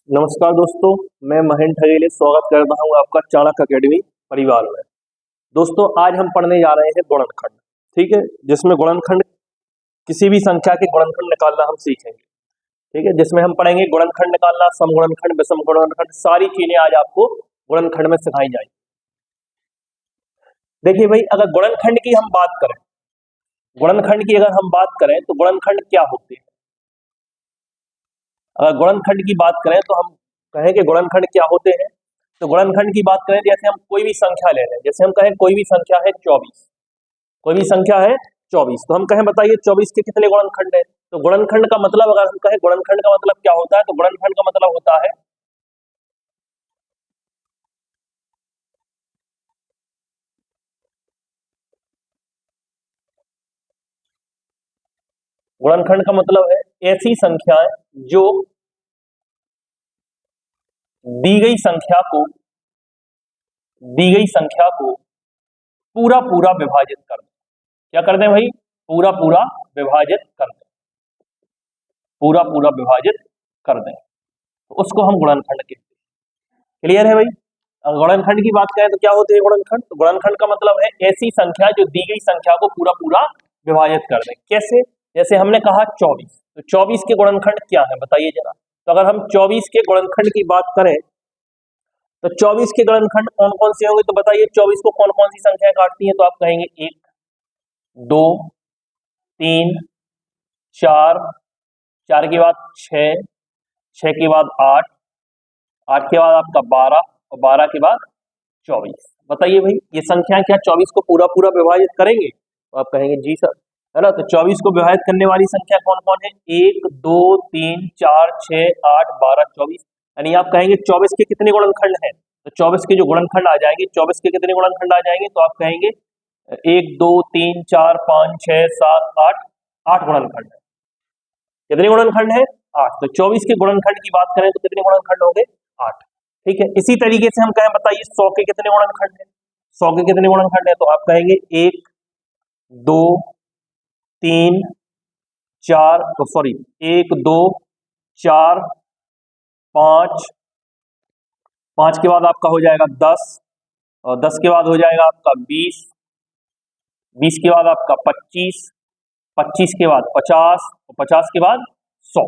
नमस्कार दोस्तों, मैं महेंद्र ठगेले स्वागत करता हूं आपका चाणक्य अकेडमी परिवार में। दोस्तों, आज हम पढ़ने जा रहे हैं गुणनखंड। ठीक है, जिसमें गुणनखंड किसी भी संख्या के गुणनखंड निकालना हम सीखेंगे। ठीक है, जिसमें हम पढ़ेंगे गुणनखंड निकालना, समगुणनखंड, विषम गुणनखंड, सारी चीजें आज आपको गुणनखंड में सिखाई जाएंगी। देखिए भाई, अगर गुणनखंड की हम बात करें, गुणनखंड की अगर हम बात करें तो गुणनखंड क्या होते हैं। अगर गुणनखंड की बात करें तो हम कहें कि गुणनखंड क्या होते हैं। तो गुणनखंड की बात करें, जैसे हम कोई भी संख्या ले लें, जैसे हम कहें कोई भी संख्या है 24, कोई भी संख्या है 24, तो हम कहें बताइए 24 के कितने गुणनखंड है। तो गुणनखंड का मतलब, अगर हम कहें गुणनखंड का मतलब क्या होता है, तो गुणनखंड का मतलब होता है गुणनखंड का मतलब है ऐसी संख्याएं जो दी गई संख्या को पूरा पूरा विभाजित कर दें। क्या कर दें भाई? पूरा पूरा विभाजित कर दें, पूरा पूरा विभाजित कर दें, तो उसको हम गुणनखंड कहते हैं। क्लियर है भाई? अगर गुणनखंड की बात करें तो क्या होते हैं गुणनखंड? तो गुणनखंड का मतलब है ऐसी संख्या जो दी गई संख्या को पूरा पूरा विभाजित कर दे। कैसे? जैसे हमने कहा 24, तो 24 के गुणनखंड क्या है बताइए जरा। तो अगर हम 24 के गुणनखंड की बात करें तो 24 के गुणनखंड कौन कौन से होंगे, तो बताइए 24 को कौन कौन सी संख्याएं काटती हैं। तो आप कहेंगे 1, 2, 3, 4, 4 के बाद 6, 6 के बाद 8, 8 के बाद आपका 12 और 12 के बाद 24। बताइए भाई, ये संख्या क्या 24 को पूरा पूरा विभाजित करेंगे? तो आप कहेंगे जी सर, है ना। तो 24 को विभाजित करने वाली संख्या कौन कौन है? 1, 2, 3, 4, 6, 8, 12, 24। यानी आप कहेंगे 24 के कितने गुणनखंड हैं। तो 24 के जो गुणनखंड आ जाएंगे, 24 के कितने गुणनखंड आ जाएंगे, तो आप कहेंगे 1, 2, 3, 4, 5, 6, 7, 8, 8 गुणनखंड है। कितने गुणनखंड है? 8। तो 24 के गुणनखंड की बात करें तो कितने गुणनखंड होंगे? 8। ठीक है, इसी तरीके से हम कहें बताइए 100 के कितने गुणनखंड है। 100 के कितने गुणनखंड है, तो आप कहेंगे 1, 2, 3, 4, तो सॉरी 1, 2, 4, 5, 5 के बाद आपका हो जाएगा 10, और 10 के बाद हो जाएगा आपका 20, 20 के बाद आपका 25, 25 के बाद 50, और 50 के बाद 100।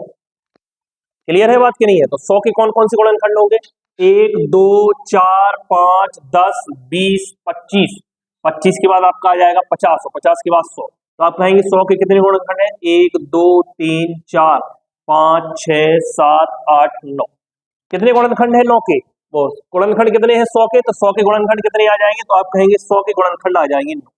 क्लियर है बात की नहीं है? तो 100 के कौन कौन से गुणनखंड होंगे? 1, 2, 4, 5, 10, 20, 25, 25 के बाद आपका आ जाएगा 50 और 50 के बाद 100। तो आप कहेंगे 100 के कितने गुणनखंड है? 1, 2, 3, 4, 5, 6, 7, 8, 9। कितने गुणनखंड है 9 के? वो गुणनखंड कितने हैं 100 के? तो 100 के गुणनखंड कितने आ जाएंगे? तो आप कहेंगे 100 के गुणनखंड आ जाएंगे 9।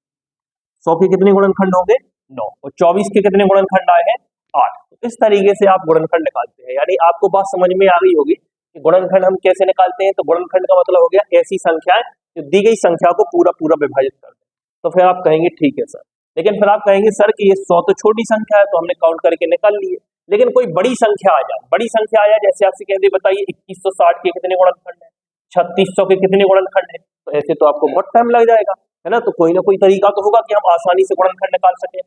100 के कितने गुणनखंड होंगे? 9। और 24 के कितने गुणनखंड आए हैं? 8। तो इस तरीके से आप गुणनखंड निकालते हैं। यानी आपको बात समझ में आ गई होगी कि गुणनखंड हम कैसे निकालते हैं। तो गुणनखंड का मतलब हो गया ऐसी संख्याएं जो दी गई संख्या को पूरा पूरा विभाजित कर दें। तो फिर आप कहेंगे ठीक है सर, लेकिन फिर आप कहेंगे सर कि ये 100 तो छोटी संख्या है, तो हमने काउंट करके निकाल लिए, लेकिन कोई बड़ी संख्या आ जाए, बड़ी संख्या आ जाए, जैसे आपसे कहते बताइए 2160 के कितने गुणनखंड है, 3600 के कितने गुणनखंड है, तो ऐसे तो आपको बहुत टाइम लग जाएगा, है ना। तो कोई ना कोई तरीका तो होगा कि हम आसानी से गुणनखंड निकाल सकें।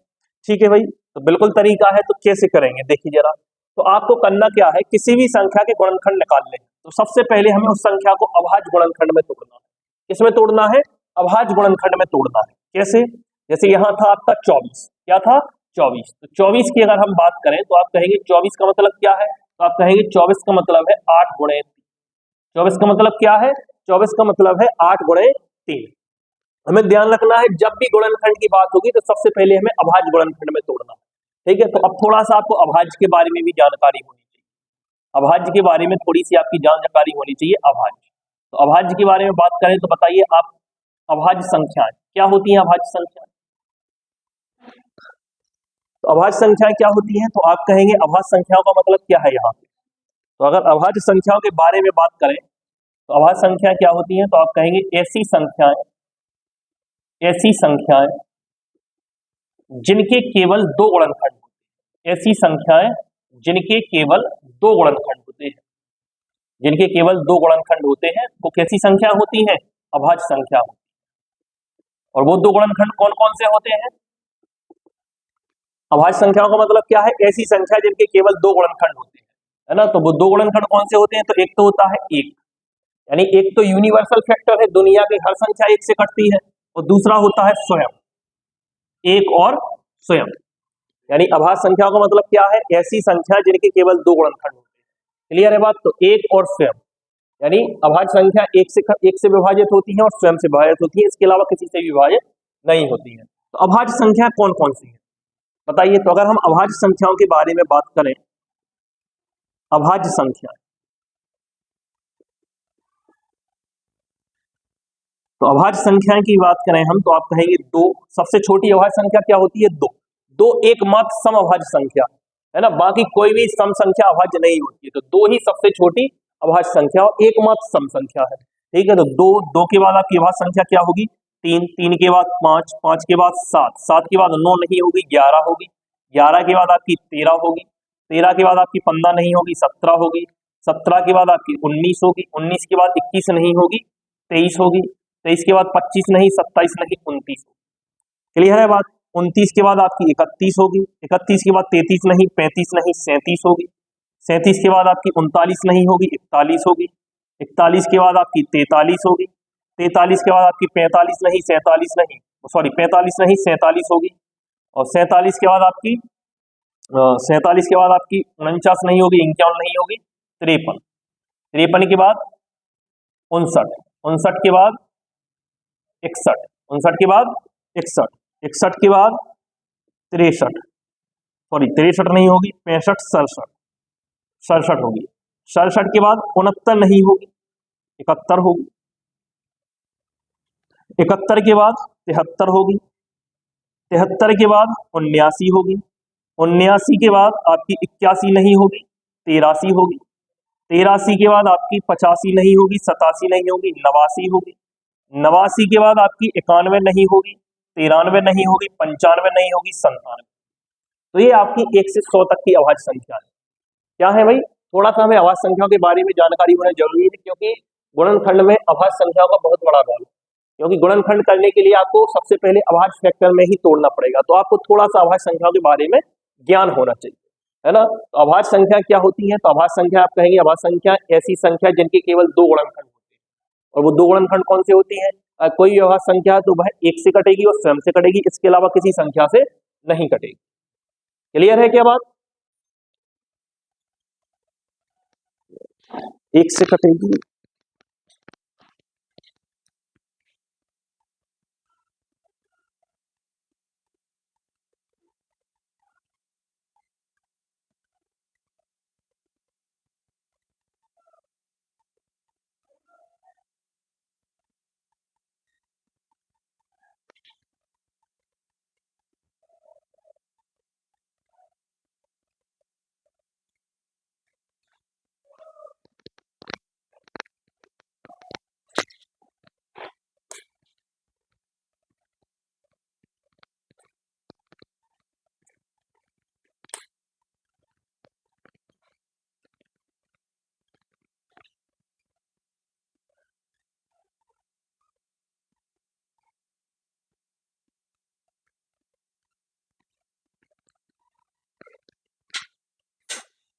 ठीक है भाई, तो बिल्कुल तरीका है। तो कैसे करेंगे देखिए जरा। तो आपको करना क्या है, किसी भी संख्या के गुणनखंड निकालने हैं तो सबसे पहले हमें उस संख्या को अभाज्य गुणनखंड में तोड़ना है। किसमें तोड़ना है? अभाज्य गुणनखंड में तोड़ना है। कैसे? जैसे यहां था आपका 24, क्या था? 24। तो 24 की अगर हम बात करें तो आप कहेंगे 24 का मतलब क्या है? तो आप कहेंगे 24 का मतलब है 8 गुणे 3। 24 का मतलब क्या है? 24 का मतलब है 8 गुणे 3। हमें ध्यान रखना है, जब भी गुणनखंड की बात होगी तो सबसे पहले हमें अभाज्य गुणनखंड में तोड़ना है। ठीक है, तो अब थोड़ा सा आपको अभाज्य के बारे में भी जानकारी होनी चाहिए। अभाज्य के बारे में थोड़ी सी आपकी जानकारी होनी चाहिए। अभाज्य, तो अभाज्य के बारे में बात करें तो बताइए आप, अभाज्य संख्याएं क्या होती हैं? अभाज्य संख्याएं, तो अभाज्य संख्याएं क्या होती हैं? तो आप कहेंगे अभाज्य संख्याओं का मतलब क्या है यहाँ पे। तो अगर अभाज्य संख्याओं के बारे में बात करें तो अभाज्य संख्याएं क्या होती हैं? तो आप कहेंगे ऐसी संख्याएं जिनके केवल दो गुणनखंड होते हैं। ऐसी संख्याएं जिनके केवल दो गुणनखंड होते हैं, जिनके केवल दो गुणनखंड होते हैं, वो कैसी संख्या होती हैं? अभाज्य संख्या होती है। और वो दो गुणनखंड कौन कौन से होते हैं? अभाज्य संख्याओं का मतलब क्या है? ऐसी संख्या जिनके केवल दो गुणनखंड होते हैं। है ना। तो वो दो गुणनखंड कौन से होते हैं, तो एक तो होता है एक, यानी एक तो यूनिवर्सल फैक्टर है, दुनिया की हर संख्या एक से कटती है, और दूसरा होता है स्वयं, एक और स्वयं। यानी अभाज्य संख्या का मतलब क्या है, ऐसी संख्या जिनके केवल दो गुणनखंड होते हैं। क्लियर है बात। तो एक और स्वयं, यानी अभाज्य संख्या एक से विभाजित होती है और स्वयं से विभाजित होती है, इसके अलावा किसी से भी विभाजित नहीं होती है। तो अभाज्य संख्या कौन कौन सी है बताइए। तो अगर हम अभाज्य संख्याओं के बारे में बात करें, अभाज्य संख्या, तो अभाज्य संख्या की बात करें हम, तो आप कहेंगे दो। सबसे छोटी अभाज्य संख्या क्या होती है, दो। दो एकमात्र सम अभाज्य संख्या है ना, बाकी कोई भी सम संख्या अभाज्य नहीं होती है। तो दो ही सबसे छोटी अभाज्य संख्या और एकमात्र सम संख्या है। ठीक है। तो दो, दो के बाद आपकी अभाज्य संख्या क्या होगी, तीन, तीन के बाद पांच, पांच के बाद सात, सात के बाद नौ नहीं होगी, 11 होगी, 11 के बाद आपकी 13 होगी, 13 के बाद आपकी 15 नहीं होगी, 17 होगी, 17 के बाद आपकी 19 होगी, 19 के बाद 21 नहीं होगी, 23 होगी, 23 के बाद 25 नहीं, 27 नहीं, 29 होगी। क्लियर है बात। 29 के बाद आपकी 31 होगी, 31 के बाद 33 नहीं, 35 नहीं, 37 होगी, 37 के बाद आपकी 39 नहीं होगी, 41 होगी, 41 के बाद आपकी 43 होगी, 43 के बाद आपकी 45 नहीं, 47 नहीं, सॉरी 45 नहीं, 47 होगी, और 47 के बाद आपकी 47 के बाद आपकी 49 नहीं होगी, 51 नहीं होगी, 53, 53 के बाद 59, 59 के बाद 61, 59 के बाद 61, 61 के बाद 63, सॉरी 63 नहीं होगी, 65, 67, 67 होगी, 67 के बाद 69 नहीं होगी, 71 होगी, 71 के बाद 73 होगी, 73 के बाद 79 होगी, 79 के बाद आपकी 81 नहीं होगी, 83 होगी, 83 के बाद आपकी 85 नहीं होगी, 87 नहीं होगी, 89 होगी, 89 के बाद आपकी 91 नहीं होगी, 93 नहीं होगी, 95 नहीं होगी, 97। तो ये आपकी 1 से 100 तक की अभाज्य संख्या है। क्या है भाई, थोड़ा सा हमें अभाज्य संख्याओं के बारे में जानकारी होना जरूरी है, क्योंकि गुणनखंड में अभाज्य संख्याओं का बहुत बड़ा रोल है। क्योंकि गुणनखंड करने के लिए आपको सबसे पहले अभाज्य फैक्टर में ही तोड़ना पड़ेगा, तो आपको थोड़ा सा अभाज्य संख्याओं के बारे में ज्ञान होना चाहिए, है ना। तो अभाज्य संख्या क्या होती है, तो अभाज्य संख्या आप कहेंगे अभाज्य संख्या ऐसी संख्या जिनके केवल दो गुणनखंड होते हैं। और वो दो गुणनखंड कौन से होती हैं, कोई भी अभाज्य संख्या है तो वह एक से कटेगी और स्वयं से कटेगी, इसके अलावा किसी संख्या से नहीं कटेगी। क्लियर है क्या बात, एक से कटेगी।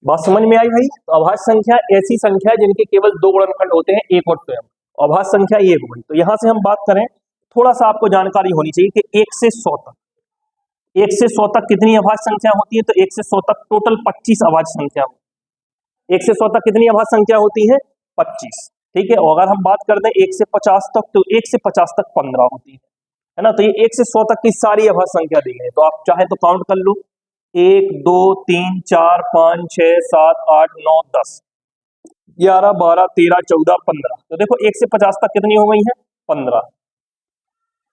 बात समझ में आई भाई। तो अभाज्य संख्या ऐसी संख्या है जिनके केवल दो गुणनखंड होते हैं, एक और स्वयं। अभाज्य संख्या ये हो गई। तो यहां से हम बात करें, थोड़ा सा आपको जानकारी होनी चाहिए कि 1 से 100 तक, 1 से 100 तक कितनी अभाज्य संख्या होती है, तो 1 से 100 तक टोटल 25 अभाज्य संख्या होती है। 1 से 100 तक कितनी अभाज्य संख्या होती है, 25। ठीक है। और अगर हम बात कर दें 1 से 50 तक, तो 1 से 50 तक 15 होती है ना। तो ये 1 से 100 तक की सारी अभाज्य संख्या दी गई है। तो आप चाहे तो काउंट कर लो, 1 2 3 4 5 6 7 8 9 10 11 12 13 14 15। तो देखो 1 से 50 तक कितनी हो गई है, 15।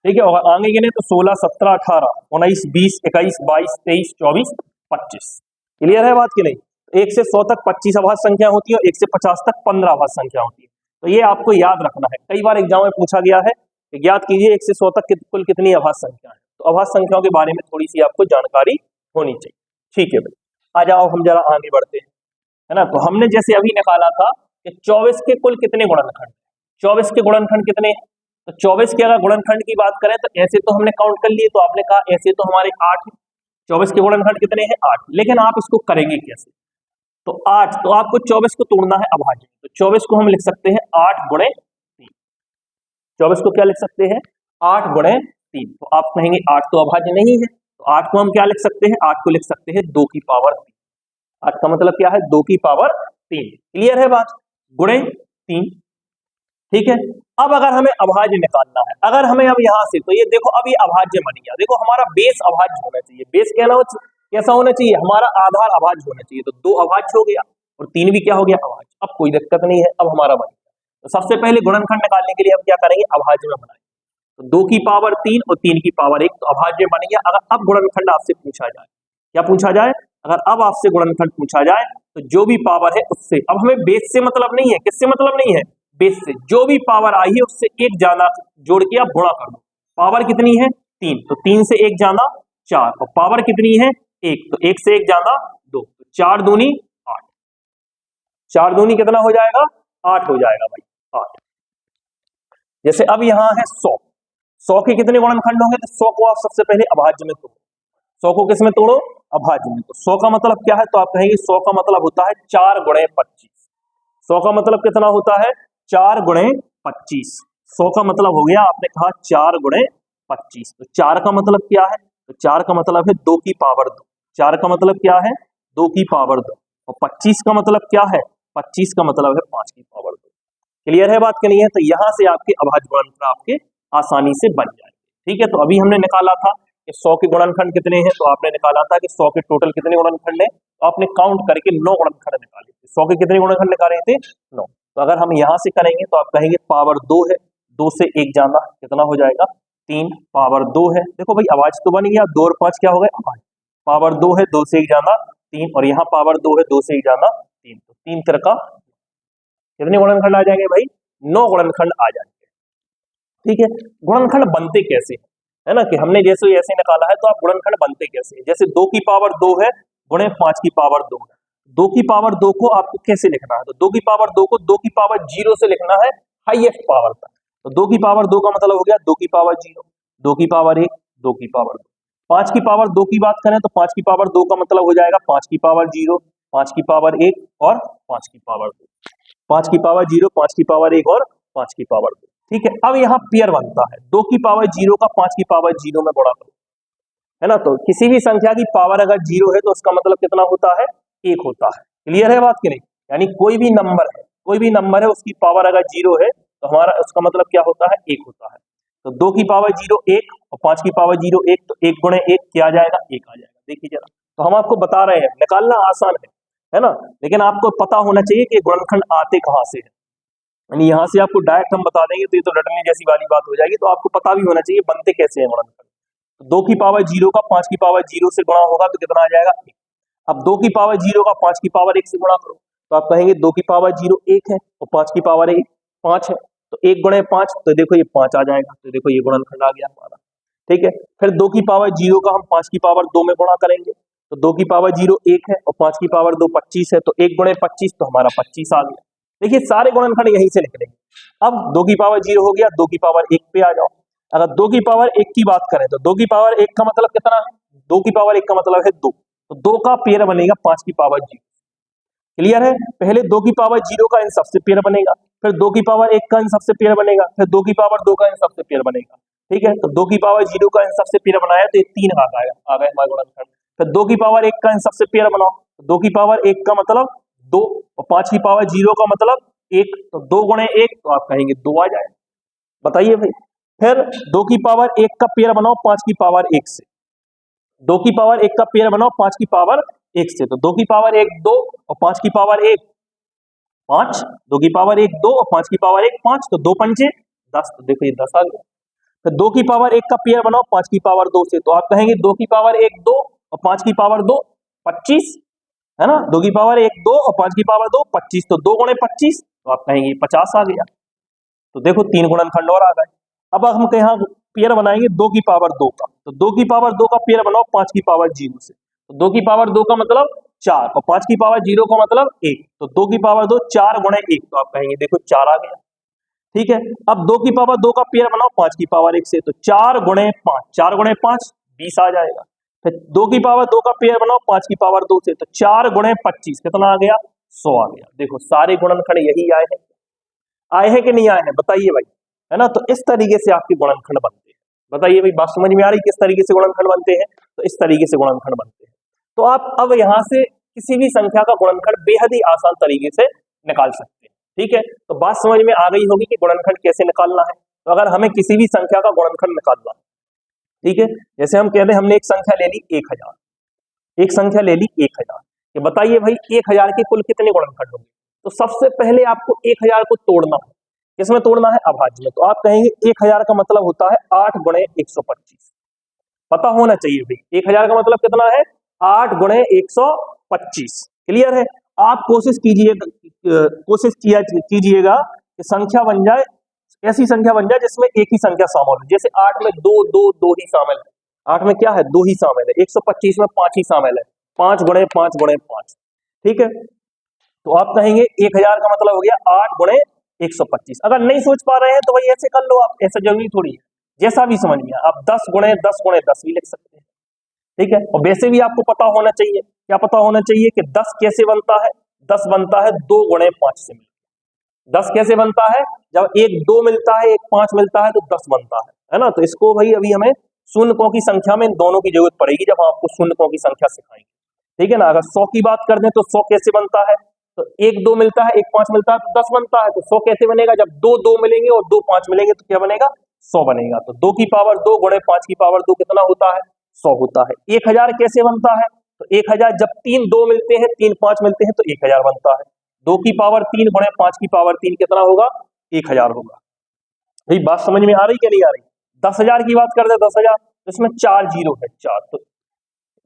ठीक है। और आगे गिने तो 16 17 18 19 20 21 22 23 24 25। क्लियर है बात की नहीं। 1 से 100 तक 25 अभाज्य संख्या होती है और 1 से 50 तक 15 अभाज्य संख्या होती है। तो ये आपको याद रखना है, कई बार एग्जाम में पूछा गया है कि ज्ञात कीजिए 1 से 100 तक कुल कितनी अभाज्य संख्या है। तो अभाज्य संख्याओं के बारे में थोड़ी सी आपको जानकारी होनी चाहिए। ठीक है भाई, आ जाओ हम जरा आगे बढ़ते हैं, है ना। तो हमने जैसे अभी निकाला था कि 24 के कुल कितने गुणनखंड, 24 के गुणनखंड कितने हैं। तो 24 के अगर गुणनखंड की बात करें तो ऐसे तो हमने काउंट कर लिए, तो आपने कहा ऐसे तो हमारे 8 है। 24 के गुणनखंड कितने हैं, 8। लेकिन आप इसको करेंगे कैसे, तो 8, तो आपको 24 को तोड़ना है अभाज्य में, तो 24 को हम लिख सकते हैं 8 गुणे 3। 24 को क्या लिख सकते हैं? 8 गुणे 3। तो आप कहेंगे 8 तो अभाज्य नहीं है, तो 8 को हम क्या लिख सकते हैं? 8 को लिख सकते हैं 2 की पावर 3। 8 का मतलब क्या है? 2 की पावर 3। क्लियर है बात? गुणे 3, ठीक है। अब अगर हमें अभाज्य निकालना है, अगर हमें अब यहां से, तो ये देखो अब ये अभाज्य बन गया, देखो हमारा बेस अभाज्य होना चाहिए। बेस कैसा होना चाहिए? हमारा आधार अभाज्य होना चाहिए। तो 2 अभाज्य हो गया और 3 भी क्या हो गया? अभाज्य। अब कोई दिक्कत नहीं है, अब हमारा बन गया। तो सबसे पहले गुणनखंड निकालने के लिए हम क्या करेंगे? अभाज्य में बनाएंगे। तो 2 की पावर 3 और 3 की पावर 1, तो अभाज्य बन गया। अगर अब गुणनखंड आपसे पूछा जाए, क्या पूछा जाए? अगर अब आपसे गुणनखंड पूछा जाए तो जो भी पावर है उससे, अब हमें बेस से मतलब नहीं है, किससे मतलब नहीं है? बेस से। जो भी पावर आई है उससे एक ज्यादा जोड़ के आप गुणा कर दो। पावर कितनी है? 3, तो 3 से एक ज्यादा 4, और पावर कितनी है? 1, तो 1 से एक ज्यादा 2, तो 4 दूनी 8। 4 दूनी कितना हो जाएगा? 8 हो जाएगा भाई, 8। जैसे अब यहां है 100, 100 के कितने गुणनखंड होंगे? तो 100 को आप सबसे पहले अभाज्य में तोड़ो। 100 को किस में तोड़ो? अभाज्य में। तो 100 का मतलब क्या है? तो आप कहेंगे 100 का मतलब होता है 4 गुणे 25। 100 का मतलब कितना होता है? 4 गुणे 25। 100 का मतलब हो गया, आपने कहा 4 गुणे 25। तो 4 का मतलब क्या है? तो 4 का मतलब है 2 की पावर 2। 4 का मतलब क्या है? 2 की पावर 2। और 25 का मतलब क्या है? 25 का मतलब है 5 की पावर 2। क्लियर है बात कि नहीं है? तो यहां से आपके अभाज्य गुणनखंड आपके आसानी से बन जाएंगे। ठीक है, तो अभी हमने निकाला था कि 100 के गुणनखंड कितने हैं, तो आपने निकाला था कि 100 के टोटल कितने गुणनखंड है, तो आपने काउंट करके 9 गुणनखंड निकाले थे। 100 के कितने गुणनखंड निकाले थे? 9। तो अगर हम यहां से करेंगे तो आप कहेंगे पावर 2 है, 2 से 1 जाना कितना हो जाएगा? 3। पावर 2 है, देखो भाई आवाज तो बन गया, 2 और 5 क्या हो गए? आवाज। पावर 2 है, 2 से 1 जाना 3, और यहाँ पावर 2 है, 2 से 1 जाना 3, तो 3 तिरका कितने गुणनखंड आ जाएंगे भाई? 9 गुणनखंड आ जाएंगे। ठीक है, गुणनखंड बनते कैसे है ना, कि हमने जैसे ऐसे निकाला है, तो आप गुणनखंड बनते कैसे? जैसे 2 की पावर 2 है गुणे 5 की पावर 2 है। 2 की पावर 2 को आपको कैसे लिखना है? तो 2 की पावर 2 को 2 की पावर 0 से लिखना है हाईएस्ट पावर तक। तो 2 की पावर 2 का मतलब हो गया 2 की पावर 0, 2 की पावर 1, 2 की पावर 2। 5 की पावर 2 की बात करें तो 5 की पावर 2 का मतलब हो जाएगा 5 की पावर 0, 5 की पावर 1 और 5 की पावर 2। 5 की पावर 0, 5 की पावर 1 और 5 की पावर 2। ठीक है, अब यहाँ पेयर बनता है 2 की पावर 0 का 5 की पावर 0 में गुणा करो, है ना। तो किसी भी संख्या की पावर अगर 0 है तो उसका मतलब कितना होता है? 1 होता है। क्लियर है बात कि नहीं? यानी कोई भी नंबर है, कोई भी नंबर है, उसकी पावर अगर 0 है तो हमारा उसका मतलब क्या होता है? 1 होता है। तो 2 की पावर 0 1 और 5 की पावर 0 1, तो 1 गुणे 1 क्या आ जाएगा? 1 आ जाएगा। देखिए जरा, तो हम आपको बता रहे हैं, निकालना आसान है ना, लेकिन आपको पता होना चाहिए कि गुणनखंड आते कहां से है। यानी यहाँ से आपको डायरेक्ट हम बता देंगे तो ये तो रटने जैसी वाली बात हो जाएगी, तो आपको पता भी होना चाहिए बनते कैसे हैं गुणनखंड। तो 2 की पावर 0 का 5 की पावर 0 से गुणा होगा तो कितना आ जाएगा? 1। अब 2 की पावर 0 का 5 की पावर 1 से गुणा करो, तो आप कहेंगे 2 की पावर 0 1 है और 5 की पावर 1 5 है, तो 1 गुणे 5, तो देखो ये 5 आ जाएगा। तो देखो ये गुणनखंड आ गया हमारा। ठीक है, फिर 2 की पावर 0 का हम 5 की पावर 2 में गुणा करेंगे, तो 2 की पावर 0 1 है और 5 की पावर 2 25 है, तो 1 गुणे 25, तो हमारा 25 आ गया। देखिए सारे गुणनखंड यहीं से निकलेंगे। अब 2 की पावर 0 हो गया, 2 की पावर 1 पे आ जाओ। अगर 2 की पावर 1 की बात करें तो 2 की पावर 1 का मतलब कितना है? 2 की पावर 1 का मतलब है 2, तो 2 का पेयर बनेगा 5 की पावर 0। क्लियर है? पहले 2 की पावर 0 का इन सबसे पेयर बनेगा, फिर 2 की पावर 1 का इन सबसे पेयर बनेगा, फिर 2 की पावर 2 का इन सबसे पेयर बनेगा। ठीक है, तो 2 की पावर 0 का इन सबसे पेयर बनाया तो ये 3 आ गया हमारा गुणनखंड। फिर 2 की पावर 1 का इन सबसे पेयर बनाओ, तो 2 की पावर 1 का मतलब 2 और 5 की पावर 0 का मतलब 1, तो 2 गुणे 1, तो आप कहेंगे 2 आ जाए। बताइए भाई, फिर 2 की पावर 1 का पेयर बनाओ 5 की पावर 1 से, 2 की पावर 1 का पेयर बनाओ 5 की पावर 1 से, तो 2 की पावर 1 2 और 5 की पावर 1 5, 2 की पावर 1 2 और 5 की पावर 1 5, तो 2 पंचे 10, तो देखो ये 10 आ गया। फिर 2 की पावर 1 का पेयर बनाओ 5 की पावर 2 से, तो आप कहेंगे 2 की पावर 1 2 और 5 की पावर 2 25, है ना। 2 की पावर 1 2 और 5 की पावर 2 25, तो 2 गुणे 25, तो आप कहेंगे 50 आ गया। तो देखो 3 गुणनखंड और आ गए। अब हम यहाँ पेयर बनाएंगे 2 की पावर 2 का, तो 2 की पावर 2 का पेयर बनाओ 5 की पावर 0 से, तो 2 की पावर 2 का मतलब 4 और 5 की पावर 0 का मतलब 1, तो 2 की पावर 2 4 गुणे 1, तो आप कहेंगे देखो 4 आ गया। ठीक है, अब 2 की पावर 2 का पेयर बनाओ 5 की पावर 1 से, तो 4 गुणे 5, 4 गुणे 5 20 आ जाएगा। फिर 2 की पावर 2 का पेयर बनाओ 5 की पावर 2 से, तो 4 गुणे 25 कितना आ गया, 100 आ गया। देखो सारे गुणनखंड यही आए हैं कि नहीं आए हैं, बताइए भाई, है ना। तो इस तरीके से आपके गुणनखंड बनते हैं। बताइए भाई, बात समझ में आ रही किस तरीके से गुणनखंड बनते हैं, तो इस तरीके से गुणनखंड बनते हैं। तो आप अब यहां से किसी भी संख्या का गुणनखंड बेहद ही आसान तरीके से निकाल सकते हैं, ठीक है। तो बात समझ में आ गई होगी कि गुणनखंड कैसे निकालना है। तो अगर हमें किसी भी संख्या का गुणनखंड निकालना है, ठीक है, जैसे हम कहते हैं हमने एक संख्या ले ली 1000, एक संख्या ले ली 1000, ये बताइए भाई 1000 के कुल कितने गुणनखंड होंगे। तो सबसे पहले आपको 1000 को तोड़ना है, किसमें तोड़ना है, अभाज्य में। तो आप कहेंगे 1000 का मतलब होता है 8 गुणे 125, पता होना चाहिए भाई 1000 का मतलब कितना है, 8 गुणे 125। क्लियर है। आप कोशिश कीजिएगा कि संख्या बन जाए, ऐसी संख्या बन जाए जिसमें एक ही संख्या शामिल हो। जैसे 8 में 2 2 2 ही शामिल है, 8 में क्या है, 2 ही शामिल है। 125 में 5 ही शामिल है, 5 गुणे 5 गुणे 5, ठीक है। तो आप कहेंगे 1000 का मतलब हो गया 8 गुणे 125। अगर नहीं सोच पा रहे हैं तो भाई ऐसे कर लो आप, ऐसा जरूरी थोड़ी है, जैसा भी समझ में आए। आप 10 गुणे 10 गुणे 10 भी लिख सकते हैं, ठीक है। और वैसे भी आपको पता होना चाहिए, क्या पता होना चाहिए कि 10 कैसे बनता है, 10 बनता है 2 गुणे 5 से मिलकर। 10 कैसे बनता है, जब एक 2 मिलता है एक 5 मिलता है तो 10 बनता है ना। तो इसको भाई अभी हमें शून्यकों की संख्या में इन दोनों की जरूरत पड़ेगी जब हम आपको शून्यकों की संख्या सिखाएंगे, ठीक है ना। अगर 100 की बात कर दें तो 100 कैसे बनता है, तो एक 2 मिलता है एक 5 मिलता है तो 10 बनता है। तो 100 कैसे बनेगा, जब 2 2 मिलेंगे और 2 5 मिलेंगे तो क्या बनेगा, 100 बनेगा। तो 2 की पावर 2 गुणे 5 की पावर 2 कितना होता है, 100 होता है। 1000 कैसे बनता है, तो 1000 जब 3 2 मिलते हैं 3 5 मिलते हैं तो 1000 बनता है। 2 की पावर 3 गुणे 5 की पावर 3 कितना होगा, 1000 होगा। भाई बात समझ में आ रही क्या नहीं आ रही। 10,000 की बात करते हैं, 10,000 इसमें 4 जीरो है, 4, तो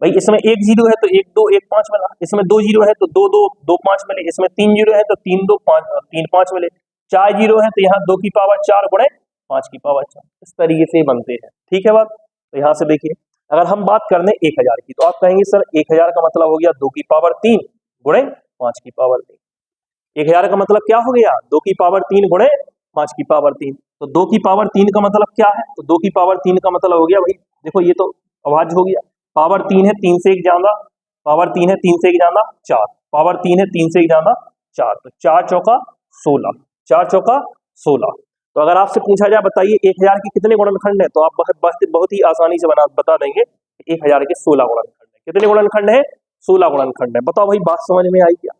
भाई इसमें 1 जीरो है तो 1 2 1 5 मिला, इसमें 2 जीरो है तो 2 2 2 5 मिले, इसमें 3 जीरो है तो 3 2 5 3 5 मिले, 4 जीरो है तो यहाँ 2 की पावर 4 गुणे 5 की पावर 4, इस तरीके से बनते हैं, ठीक है बात। तो यहाँ से देखिए अगर हम बात कर लें 1000 की, तो आप कहेंगे सर 1000 का मतलब हो गया 2 की पावर 3 गुणे 5 की पावर 3। 1000 का मतलब क्या हो गया, 2 की पावर 3 गुणे 5 की पावर 3। तो 2 की पावर 3 का मतलब क्या है, तो 2 की पावर 3 का मतलब हो गया भाई, देखो ये तो अभाज्य हो गया, पावर 3 है 3 से 1 ज्यादा, पावर 3 है 3 से 1 ज्यादा 4, पावर 3 है 3 से 1 ज्यादा 4, तो 4 चौका 16, 4 चौका 16। तो अगर आपसे पूछा जाए बताइए 1000 के कितने गुणनखंड है, तो आप बहुत ही आसानी से बता देंगे 1000 के 16 गुणनखंड है। कितने गुणनखंड है, 16 गुणनखंड है। बताओ भाई बात समझ में आई क्या।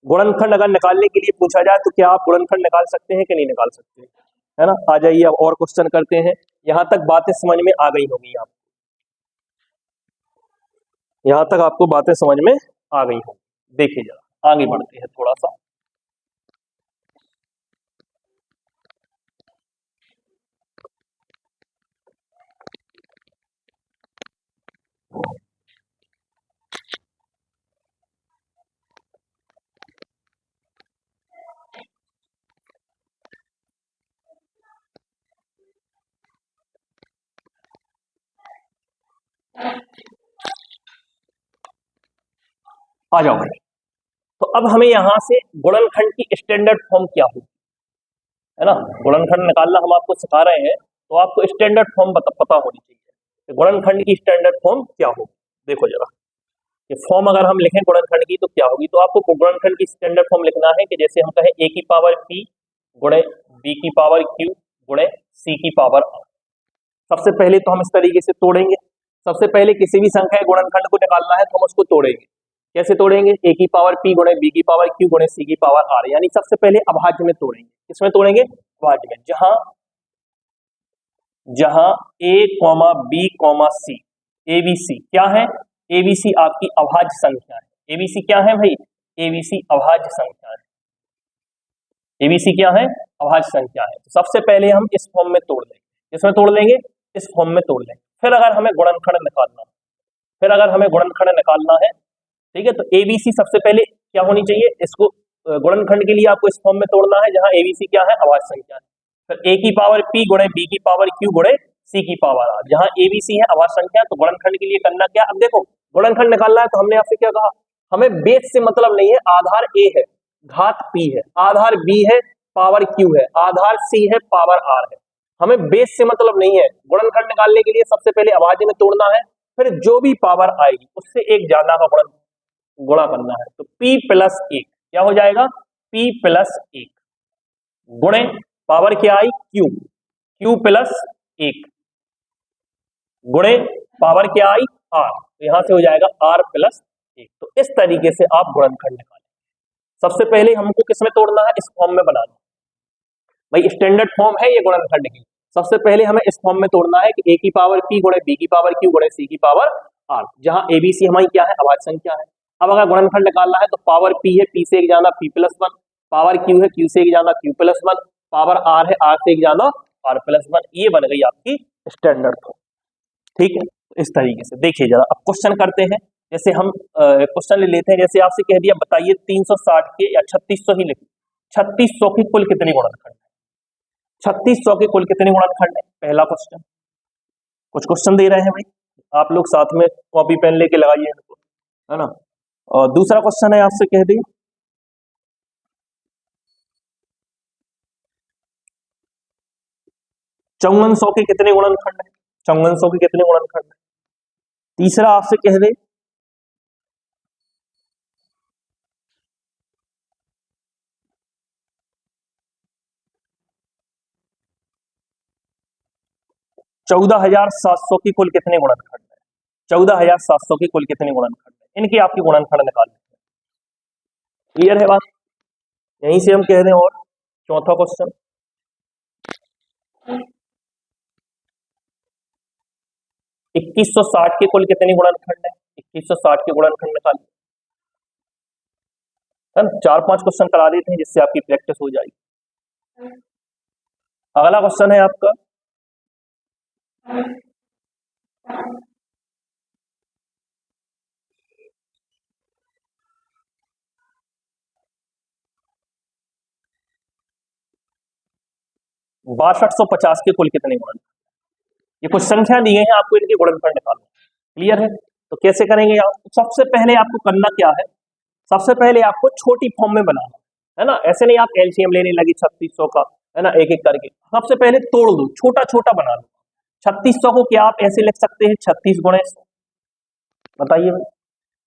गुणनखंड अगर निकालने के लिए पूछा जाए तो क्या आप गुणनखंड निकाल सकते हैं कि नहीं निकाल सकते, है ना। आ जाइए अब और क्वेश्चन करते हैं। यहां तक बातें समझ में आ गई होंगी आप, यहां तक आपको बातें समझ में आ गई होंगी। देखिए जरा आगे बढ़ते हैं थोड़ा सा। आ जाओ भाई। तो अब हमें यहां से गुणनखंड की स्टैंडर्ड फॉर्म क्या होगी, है ना। गुणनखंड निकालना हम आपको सिखा रहे हैं तो आपको स्टैंडर्ड फॉर्म पता होनी चाहिए कि गुणनखंड की स्टैंडर्ड फॉर्म क्या होगी। देखो जरा ये फॉर्म अगर हम लिखें गुणनखंड की तो क्या होगी, तो आपको गुणनखंड की स्टैंडर्ड फॉर्म लिखना है कि जैसे हम कहें a की पावर p गुणे b की पावर q गुणे c की पावर r। सबसे पहले तो हम इस तरीके से तोड़ेंगे, सबसे पहले किसी भी संख्या के गुणनखंड को निकालना है तो हम उसको तोड़ेंगे। कैसे तोड़ेंगे, a की पावर p गुणे b की पावर q गुणे c की पावर r, यानी सबसे पहले अभाज्य में तोड़ेंगे। किसमें तोड़ेंगे, अभाज्य में, जहां a b c abc क्या है, abc आपकी अभाज्य संख्या है। abc क्या है भाई, abc अभाज्य संख्या है, abc क्या है, अभाज्य संख्या है। तो सबसे पहले हम इस फॉर्म में तोड़ लेंगे, इसमें तोड़ लेंगे, इस फॉर्म में तोड़ लेंगे। फिर अगर हमें गुणनखंड निकालना है, फिर अगर हमें गुणनखंड निकालना है, ठीक है, तो abc सबसे पहले क्या होनी चाहिए, इसको गुणनखंड के लिए आपको इस फॉर्म में तोड़ना है जहां abc क्या है, अभाज्य संख्या है। फिर a की पावर p गुणे b की पावर q गुणे c की पावर r, जहां abc है अभाज्य संख्या, तो गुणनखंड के लिए करना क्या, अब देखो गुणनखंड निकालना है तो हमने आपसे क्या कहा, हमें बेस से मतलब नहीं है, आधार a है, घात p है, आधार b है, पावर q है, आधार c है, पावर r है। हमें बेस से मतलब नहीं है। गुणनखंड निकालने के लिए सबसे पहले अभाज्य में तोड़ना है, फिर जो भी पावर आएगी उससे एक ज्यादा का गुणा करना है। तो p प्लस एक क्या हो जाएगा, p प्लस एक गुणे पावर क्या आई q, q प्लस एक गुणे पावर क्या आई r, तो यहां से हो जाएगा r प्लस एक। तो इस तरीके से आप गुणनखंड निकालें। सबसे पहले हमको किसमें तोड़ना है, इस फॉर्म में बनाना। भाई स्टैंडर्ड फॉर्म है ये गुणनखंड की, सबसे पहले हमें इस फॉर्म में तोड़ना है कि a की पावर p गुणे b की पावर q गुणे c की पावर r, जहां abc हमारी क्या है, अभाज्य संख्या है। अब अगर गुणनखंड निकालना है तो पावर p है, p से एक ज्यादा p plus one, power q है, q से एक ज्यादा q plus one, power r है, r से एक ज्यादा r प्लस वन। ये बन गई आपकी स्टैंडर्ड फॉर्म। ठीक है, इस तरीके से देखिए जरा। अब क्वेश्चन करते हैं, जैसे हम क्वेश्चन ले लेते हैं। जैसे आपसे कह दिया बताइए 360 के या 3600 ही लिखिए, 3600 के कुल कितने गुणनखंड है, 3600 के कुल कितने गुणनखंड है, पहला क्वेश्चन। कुछ क्वेश्चन दे रहे हैं भाई, आप लोग साथ में कॉपी पेन लेके लगाइए इनको, है ना। और दूसरा क्वेश्चन है, आपसे कह दी 5400 के कितने गुणनखंड है, 5400 के कितने गुणनखंड है। तीसरा आपसे कह दे 14700 की कुल कितने गुणनखंड है, 14700 की कुल कितने गुणनखंड है, इनकी आपकी गुणनखंड निकालनी है। क्लियर है बात, यहीं से हम कह रहे हैं। और चौथा क्वेश्चन 2160 के कुल कितने गुणनखंड है, 2160 के गुणनखंड निकालिए, है ना। 4-5 क्वेश्चन करा देते हैं जिससे आपकी प्रैक्टिस हो जाएगी। अगला क्वेश्चन है आपका 6250 के कुल कितने गुणनखंड। ये कुछ संख्या दी है आपको, इनके गुणनखंड निकालना। क्लियर है, तो कैसे करेंगे आप, सबसे पहले आपको करना क्या है, सबसे पहले आपको छोटी फॉर्म में बनाना है ना। ऐसे नहीं आप एलसीएम लेने लगी 3600 का, है ना, एक एक करके। सबसे पहले तोड़ दो, छोटा छोटा बना लो। 3600 को क्या आप ऐसे लिख सकते हैं 36 गुणे 100, बताइए भाई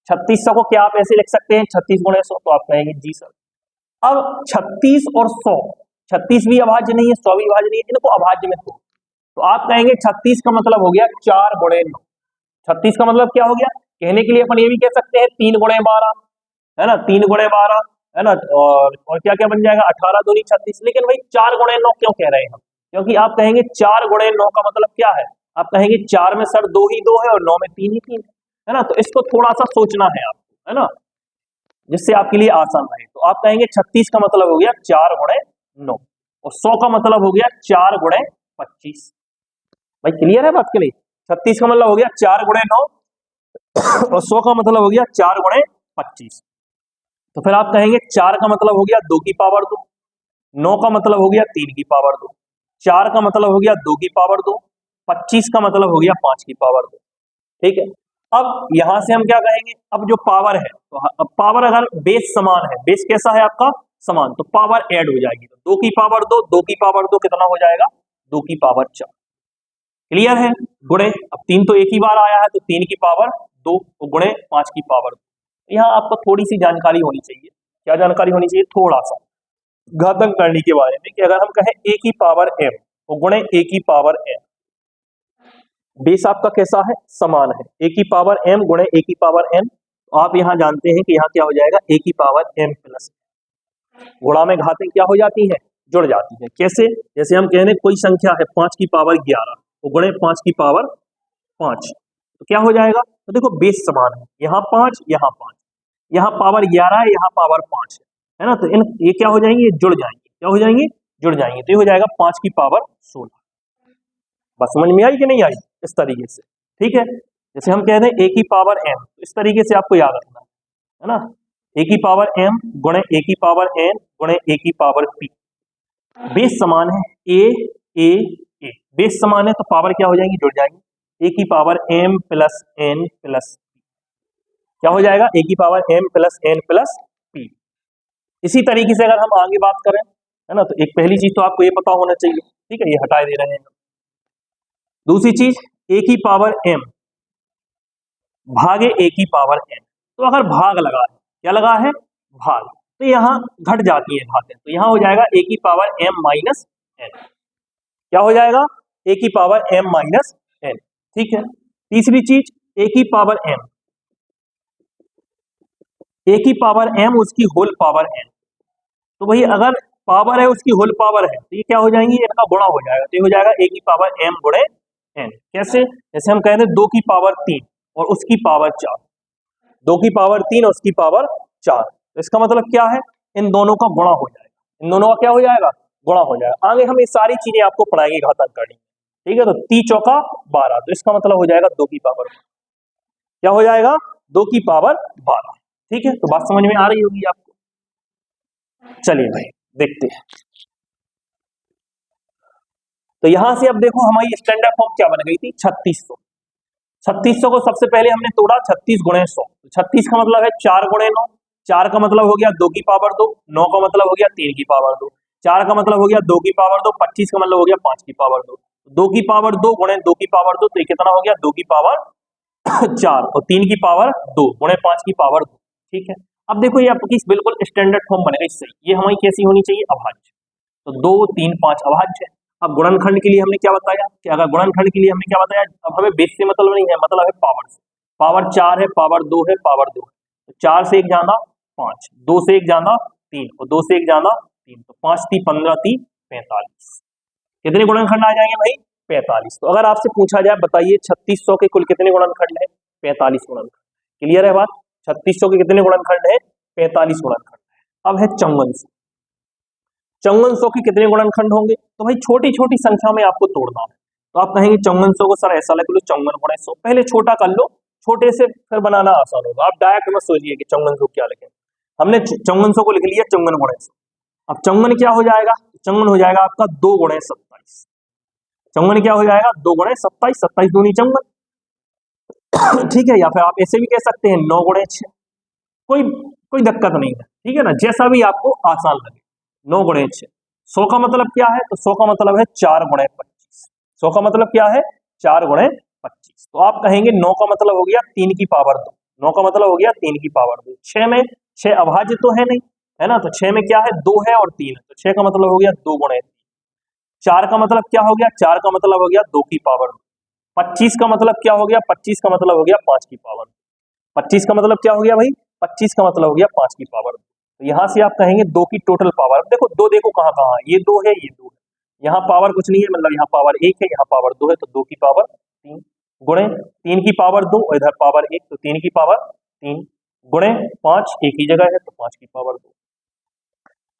3600 को क्या आप ऐसे लिख सकते हैं 36 गुणे 100, तो आप कहेंगे जी सर। अब 36 और 100, 36 भी अभाज्य नहीं है, 100 भी अभाज्य नहीं है, इनको अभाज्य में तोड़, तो आप कहेंगे 36 का मतलब हो गया 4 गुणे 9। 36 का मतलब क्या हो गया, कहने के लिए अपन ये भी कह सकते हैं 3 गुणे 12, है ना, 3 गुणे 12, है ना। और क्या क्या बन जाएगा 18 दूनी 36। लेकिन भाई 4 गुणे 9 क्यों कह रहे हैं हम, क्योंकि आप कहेंगे 4 गुणे 9 का मतलब क्या है, आप कहेंगे 4 में सर 2 ही 2 है और 9 में 3 ही 3 है ना। तो इसको थोड़ा सा सोचना है आपको, है ना, जिससे आपके लिए आसान रहे। तो आप कहेंगे 36 का मतलब हो गया 4 गुणे 9 और 100 का मतलब हो गया 4 गुणे 25। भाई क्लियर है बात के लिए, 36 का मतलब हो गया 4 गुणे 9 और 100 का मतलब हो गया 4 गुणे 25। तो फिर आप कहेंगे 4 का मतलब हो गया 2 की पावर 2, 9 का मतलब हो गया 3 की पावर 2, 4 का मतलब हो गया 2 की पावर 2, 25 का मतलब हो गया 5 की पावर 2। ठीक है, अब यहां से हम क्या कहेंगे, अब जो पावर है, तो अब पावर अगर बेस समान है, बेस कैसा है आपका समान, तो पावर ऐड हो जाएगी। तो 2 की पावर 2, 2 की पावर 2 कितना हो जाएगा 2 की पावर 4। क्लियर है, गुणे, अब 3 तो एक ही बार आया है तो 3 की पावर 2 गुणे 5 की पावर 2। यहाँ आपको थोड़ी सी जानकारी होनी चाहिए, क्या जानकारी होनी चाहिए, थोड़ा सा घातांक करने के बारे में, कि अगर हम कहें a की पावर m तो गुणे a की पावर m, बेस आपका कैसा है समान है, a की पावर m गुणे a की पावर m। तो आप यहाँ जानते हैं कि यहाँ क्या हो जाएगा a की पावर m प्लस, गुणा में घातें क्या हो जाती है जुड़ जाती है। कैसे, जैसे हम कह रहे कोई संख्या है 5 की पावर 11 तो गुणे 5 की पावर 5, तो क्या हो जाएगा, तो देखो बेस समान है, यहाँ 5 यहाँ 5, यहाँ पावर 11 है यहाँ पावर 5 है ना। तो इन ये क्या हो जाएंगे, ये जुड़ जाएंगे, क्या हो जाएंगे जुड़ जाएंगे, तो ये हो जाएगा 5 की पावर 16। बस समझ में आई कि नहीं आई, इस तरीके से। ठीक है, जैसे हम कह रहे हैं a की पावर m, तो इस तरीके से आपको याद रखना है ना, a की पावर m गुणे a की पावर n गुणे a की पावर p। बेस समान है a a a, बेस समान है तो पावर क्या हो जाएंगी जुड़ जाएंगी, a की power m plus n plus p, क्या हो जाएगा a की power m plus n plus p। इसी तरीके से अगर हम आगे बात करें, है ना, तो एक पहली चीज तो आपको ये पता होना चाहिए, ठीक है, ये हटा दे रहे हैं। दूसरी चीज a की पावर m भागे a की पावर n। तो अगर भाग लगा है, क्या लगा है, भाग, तो यहाँ घट जाती है घातें, तो यहाँ हो जाएगा a की पावर m माइनस n। क्या हो जाएगा, a की पावर m माइनस n। ठीक है, तीसरी चीज a की पावर m, a की पावर m उसकी होल पावर n। तो भाई अगर पावर है उसकी होल पावर है तो ये क्या हो जाएंगी, इनका गुणा हो जाएगा, तो ये हो जाएगा a की पावर m गुणे n। कैसे, जैसे हम कहते हैं 2 की पावर 3 और उसकी पावर 4, 2 की पावर 3 और उसकी पावर 4, तो इसका मतलब क्या है, इन दोनों का गुणा हो जाएगा, इन दोनों का क्या हो जाएगा, गुणा हो जाएगा। आगे हम ये सारी चीजें आपको पढ़ाएंगे घातांक करनी, ठीक है। तो 3 चौका 12, तो इसका मतलब हो जाएगा 2 की पावर, क्या हो जाएगा, 2 की पावर 12। ठीक है, तो बात समझ में आ रही होगी आपको। चलिए भाई देखते हैं, तो यहां से अब देखो हमारी स्टैंडर्ड फॉर्म क्या बन गई थी, 3600। 3600 को सबसे पहले हमने तोड़ा 36 गुणे 100, 36 का मतलब है 4 गुणे 9, 4 का मतलब हो गया 2 की पावर 2, 9 का मतलब हो गया 3 की पावर 2, 4 का मतलब हो गया 2 की पावर 2, 25 का मतलब हो गया 5 की पावर 2, 2 की पावर 2 गुणे 2 की पावर 2, तो ये कितना हो गया, 2 की पावर 4 और 3 की पावर 2 गुणे 5 की पावर 2। ठीक है, अब देखो ये आपकी बिल्कुल स्टैंडर्ड फॉर्म बन गई सही। ये हमारी कैसी होनी चाहिए, अभाज्य। तो 2 3 5 अभाज्य है। अब गुणनखंड के लिए हमने क्या बताया कि अगर गुणनखंड के लिए हमने क्या बताया, अब हमें बेस से मतलब नहीं है, मतलब है पावर से। पावर 4 है, पावर 2 है, पावर 2 है, तो 4 से 1 जाना 5, 2 से 1 जाना 3 और 2 से 1 जाना 3, तो 5 3 15 3 45। कितने गुणनखंड आ जाएंगे भाई, 45। तो अगर आपसे पूछा जाए बताइए 3600 के कुल कितने गुणनखंड है, 45 गुणनखंड। क्लियर है बात, 3600 के कितने गुणनखंड है, 45 गुणनखंड। अब है 5400, 5400 के कितने गुणनखंड होंगे, तो भाई छोटी छोटी संख्या में आपको तोड़ना है। तो आप कहेंगे 5400 को सर ऐसा लिख लो 54 गुणे 100, पहले छोटा कर लो, छोटे से फिर बनाना आसान होगा। आप डायरेक्ट मत सोचिए कि 5400 क्या लिखें, हमने 5400 को लिख लिया 54 गुणे 100। अब 54 क्या हो जाएगा, 54 हो जाएगा आपका 2 गुणे 27। 54 क्या हो जाएगा, 2 गुणे 27, 27 दूनी 54। ठीक है, या फिर आप ऐसे भी कह सकते हैं 9 गुणे 6, कोई कोई दिक्कत नहीं है, ठीक है ना, जैसा भी आपको आसान लगे। 9 गुणे 6, 100 का मतलब क्या है, तो 100 का मतलब है 4 गुणे 25। 100 का मतलब क्या है, 4 गुणे 25। तो आप कहेंगे 9 का मतलब हो गया 3 की पावर 2, 9 का मतलब हो गया 3 की पावर 2। 6 में 6 अभाज्य तो है नहीं, है ना, तो 6 में क्या है, 2 है और 3 है, तो 6 का मतलब हो गया 2 गुणे 3। 4 का मतलब क्या हो गया, 4 का मतलब हो गया 2 की पावर 2। 25 का मतलब क्या हो गया, 25 का मतलब हो गया 5 की पावर 2। 25 का मतलब क्या हो गया भाई, 25 का मतलब हो गया 5 की पावर 2। तो यहां से आप कहेंगे 2 की टोटल पावर, देखो 2 देखो कहां कहां, ये 2 है, ये 2 है, यहाँ पावर कुछ नहीं है, मतलब यहाँ पावर 1 है, यहाँ पावर 2 है, तो 2 की पावर 3 गुणे 3 की पावर 2 और इधर पावर 1, तो 3 की पावर 3 गुणे 5, एक ही जगह है तो 5 की पावर 2।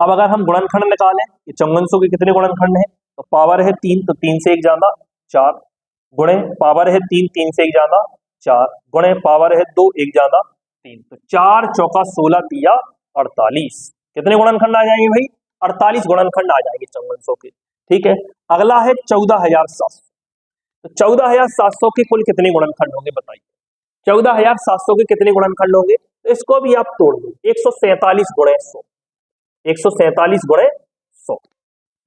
अब अगर हम गुणनखंड निकालें कि 5400 के कितने गुणनखंड है, तो पावर है 3, तो 3 से 1 जाना 4 गुणे पावर है 3, 3 से 1 जाना 4 गुणे पावर है 2, 1 जाना 3, तो 4 चौका 16 तिया 48। कितने गुणनखंड आ जाएंगे भाई, 48 गुणनखंड आ जाएंगे 5400 के। ठीक है, अगला है 14700। तो 14700 के कुल कितने गुणनखंड होंगे बताइए, 14700 के कितने गुणनखंड होंगे, तो इसको भी आप तोड़ दो, 147 गुणे 100, 147 गुणे 100।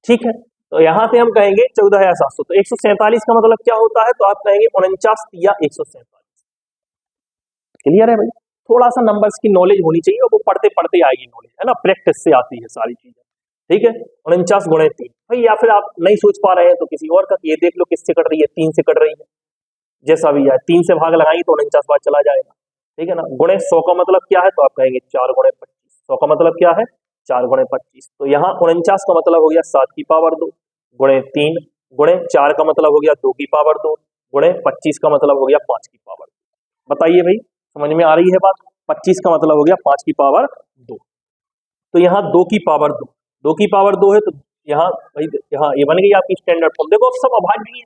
ठीक है, तो यहां से हम कहेंगे 14700, तो 147 का मतलब क्या होता है, तो आप कहेंगे 49 तिया 147। क्लियर है भाई, थोड़ा सा नंबर्स की नॉलेज होनी चाहिए और वो पढ़ते पढ़ते आएगी नॉलेज, है ना, प्रैक्टिस से आती है सारी चीजें। ठीक है, 49 गुणे 3 भाई, या फिर आप नहीं सोच पा रहे हैं तो किसी और का, ये देख लो किससे कट रही है, 3 से कट रही है, जैसा भी है 3 से भाग लगाएंगे तो 49 बार चला जाएगा। ठीक है ना, गुणे 100 का मतलब क्या है, तो आप कहेंगे 4 गुणे 25। 100 का मतलब क्या है, 4 गुणे 25, तो यहाँ 49 का मतलब हो गया 7 की पावर 2 गुणे 3 गुणे 4 का मतलब हो गया 2 की पावर 2 गुणे 25 का मतलब हो गया 5 की पावर 2। बताइए भाई, समझ में आ रही है बात, 25 का मतलब हो गया 5 की पावर 2, तो यहाँ 2 की पावर 2, 2 की पावर 2 है, तो यहाँ भाई यहाँ ये बन गई आपकी स्टैंडर्ड फॉर्म। देखो सब अभाज्य है,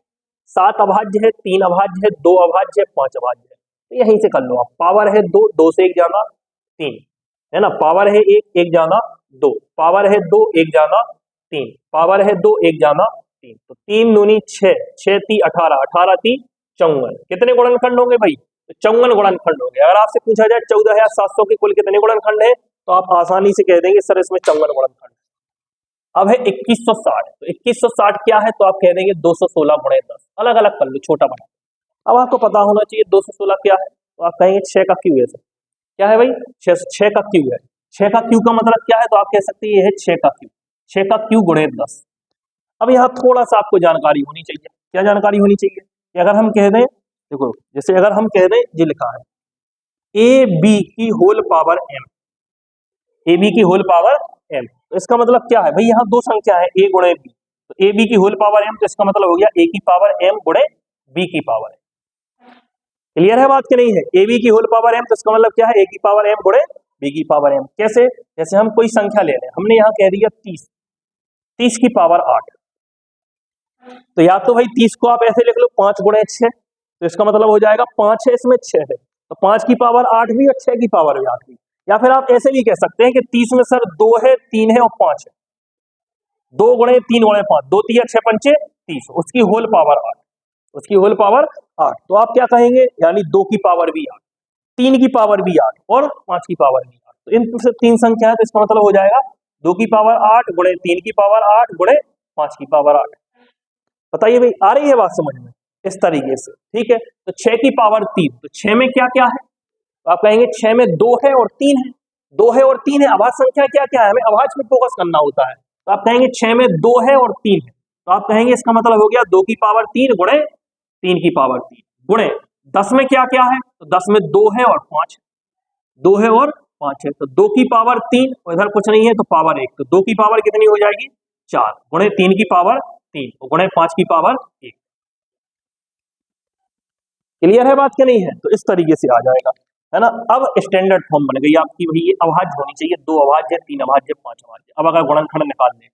7 अभाज्य है, 3 अभाज्य है, 2 अभाज्य है, 5 अभाज्य है, तो यहीं से कर लो आप। पावर है 2, 2 से 1 जाना 3, है ना, पावर है 1, 1 जाना 2, पावर है 2, 1 जाना 3, पावर है 2, 1 जाना 3, तो 3 दूनी 6, 6 ती 18, 18 ती 54। कितने गुणनखंड होंगे भाई, तो 54 गुणनखंड होंगे। अगर आपसे पूछा जाए 14700 के कुल कितने गुणनखंड है, तो आप आसानी से कह देंगे सर इसमें 54 गुणनखंड। अब है 2160, तो 2160 क्या है, तो आप कह देंगे 216 गुणे 10, अलग अलग कर लो छोटा बड़ा। अब आपको पता होना चाहिए 216 क्या है, तो आप कहेंगे 6 का क्यू है सर। क्या है भाई? 6 का क्यू है। 6 का क्यू का मतलब क्या है? तो आप कह सकते हैं ये है 6 का क्यू। 6 का क्यू गुणे 10। अब यहाँ थोड़ा सा आपको जानकारी होनी चाहिए। क्या जानकारी होनी चाहिए? कि अगर हम कह दें, देखो जैसे अगर हम कह दें, ये लिखा है ए बी की whole power M, A B की होल पावर एम, तो इसका मतलब क्या है भाई? यहाँ दो संख्या है ए गुणे बी, तो ए बी की होल पावर एम, तो इसका मतलब हो गया ए की पावर एम गुणे बी की पावर एम। क्लियर है बात कि नहीं है? ए बी की होल पावर एम, तो इसका मतलब क्या है? ए की पावर एम गुणे बी की पावर एम। कैसे? जैसे हम कोई संख्या ले रहे हैं, हमने यहाँ कह दिया 30, 30 की पावर 8, तो या तो भाई 30 को आप ऐसे लिख लो 5 गुणे 6, तो इसका मतलब हो जाएगा 5 है इसमें 6 है, तो 5 की पावर 8 भी और 6 की पावर भी 8 भी। या फिर आप ऐसे भी कह सकते हैं कि 30 में सर 2 है, 3 है और 5 है, 2 गुणे 3 गुणे 5, 2 3 6 पंचे 30, उसकी होल पावर 8, उसकी होल पावर 8। तो आप क्या कहेंगे? यानी 2 की पावर भी 8, 3 की पावर भी 8 और 5 की पावर भी 8। तो इन से 3 संख्या है, तो इसका मतलब हो जाएगा 2 की पावर 8 गुणे 3 की पावर 8 गुणे 5 की पावर 8। बताइए भाई, आ रही है बात समझ में? इस तरीके से, ठीक है। तो 6 की पावर 3, तो 6 में क्या क्या है? तो आप कहेंगे 6 में 2 है और 3 है, 2 है और 3 है। अभाज्य संख्या क्या क्या है? हमें अभाज्य पे फोकस करना होता है। तो आप कहेंगे 6 में 2 है और 3 है, तो आप कहेंगे इसका मतलब हो गया 2 की पावर 3 गुणे 3 की पावर 3 गुणे 10 में क्या क्या है? तो 10 में 2 है और 5, 2 है और 5 है, तो 2 की पावर 3 और इधर कुछ नहीं है तो पावर 1, तो 2 की पावर कितनी हो जाएगी? 4 गुणे 3 की पावर 3 गुणे 5 की पावर 1। क्लियर है बात कि नहीं है? तो इस तरीके से आ जाएगा, है ना। अब स्टैंडर्ड फॉर्म बन गई आपकी, भाई ये अभाज्य होनी चाहिए, 2 अभाज्य, 3 अभाज्य, 5 अभाज्य। अब अगर गुणनखंड निकालने,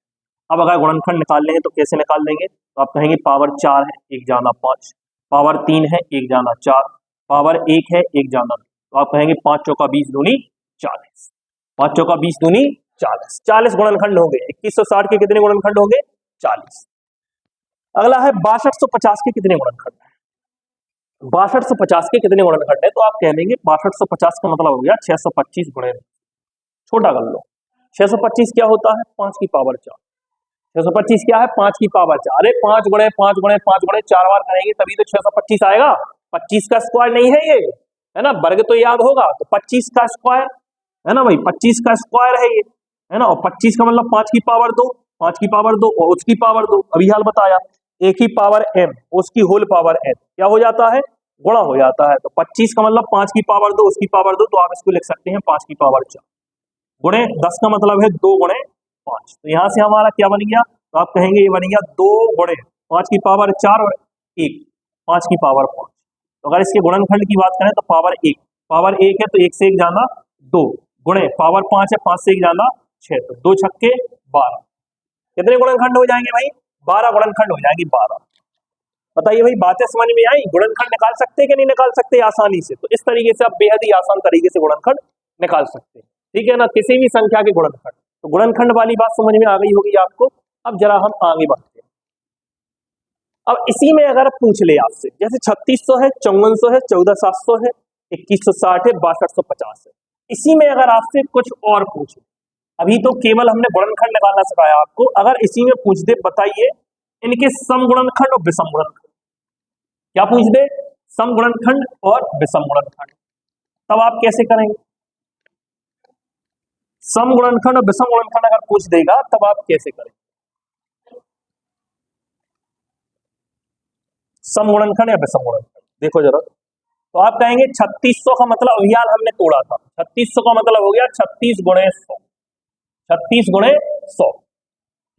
अब अगर गुणनखंड निकालने हैं तो कैसे निकाल लेंगे? तो आप कहेंगे पावर 4 है, 1 जाना 5, पावर 3 है, 1 जाना 4, पावर 1 है, 1 जाना 2, तो आप कहेंगे 5 चौका 20 दूनी 40, 5 चौका 20 दूनी 40, 40 गुणनखंड हो गए। 2160 के कितने गुणनखंड हो गए? 40। अगला है 6250 के कितने गुणनखंड है? 6250 के कितने गुणनखंड है? तो आप कह देंगे 6250 का मतलब हो गया 625 गुणे, छोटा कर लो, 625 क्या होता है? 5 की पावर 4, 625 क्या है? 5 की पावर 4। अरे 5 गुणे 5 गुणे 5 गुणे 4 बार करेंगे तभी तो 625 आएगा। 25 का स्क्वायर नहीं है ये, है ना, वर्ग तो याद होगा, तो 25 का स्क्वायर, है ना भाई, 25 का स्क्वायर है ये, है ना। और 25 का मतलब 5 की पावर 2, 5 की पावर 2 और उसकी पावर 2, अभी हाल बताया, एक ही पावर m उसकी होल पावर n, क्या हो जाता है? गुणा हो जाता है। तो 25 का मतलब 5 की पावर 2 उसकी पावर 2, तो आप इसको लिख सकते हैं 5 की पावर 4 गुणे 10 का मतलब है 2 गुणे 5, तो यहां से हमारा क्या बन गया? तो आप कहेंगे ये बन गया 2 गुणे 5 की पावर 4 और 1, 5 की पावर 5। तो अगर इसके गुणनखंड की बात करें तो पावर 1 है, तो 1 से 1 जाना 2 गुणे पावर 5 है, 5 से 1 जाना 6, तो 2 छक्के 12। कितने गुणनखंड हो जाएंगे भाई? 12 गुणनखंड हो जाएंगे, 12। बताइए भाई, बातें समझ में आई? गुणनखंड निकाल सकते हैं कि नहीं निकाल सकते आसानी से? तो इस तरीके से आप बेहद ही आसान तरीके से गुणनखंड निकाल सकते हैं, ठीक है ना, किसी भी संख्या के गुणनखंड। तो गुणनखंड वाली बात समझ में आ गई होगी आपको। अब जरा हम आगे बढ़ते हैं। अब इसी में अगर पूछ ले आपसे, जैसे 3600 है, 5400 है, 14700 है, 2160 है, 6250 है, इसी में अगर आपसे कुछ और पूछे, अभी तो केवल हमने गुणनखंड निकालना सिखाया आपको, अगर इसी में पूछ दे बताइए इनके सम गुणनखंड और विषम गुणनखंड, क्या पूछ दे? सम गुणनखंड और विषम गुणनखंड, तब आप कैसे करेंगे? सम गुणनखंड और विषम गुणनखंड अगर पूछ देगा तब आप कैसे करेंगे? सम गुणनखंड या विषम गुणनखंड, देखो जरा। तो आप कहेंगे 3600 का मतलब अभियान हमने तोड़ा था, 3600 का मतलब हो गया 36 गुणे 100, 36 गुणे 100।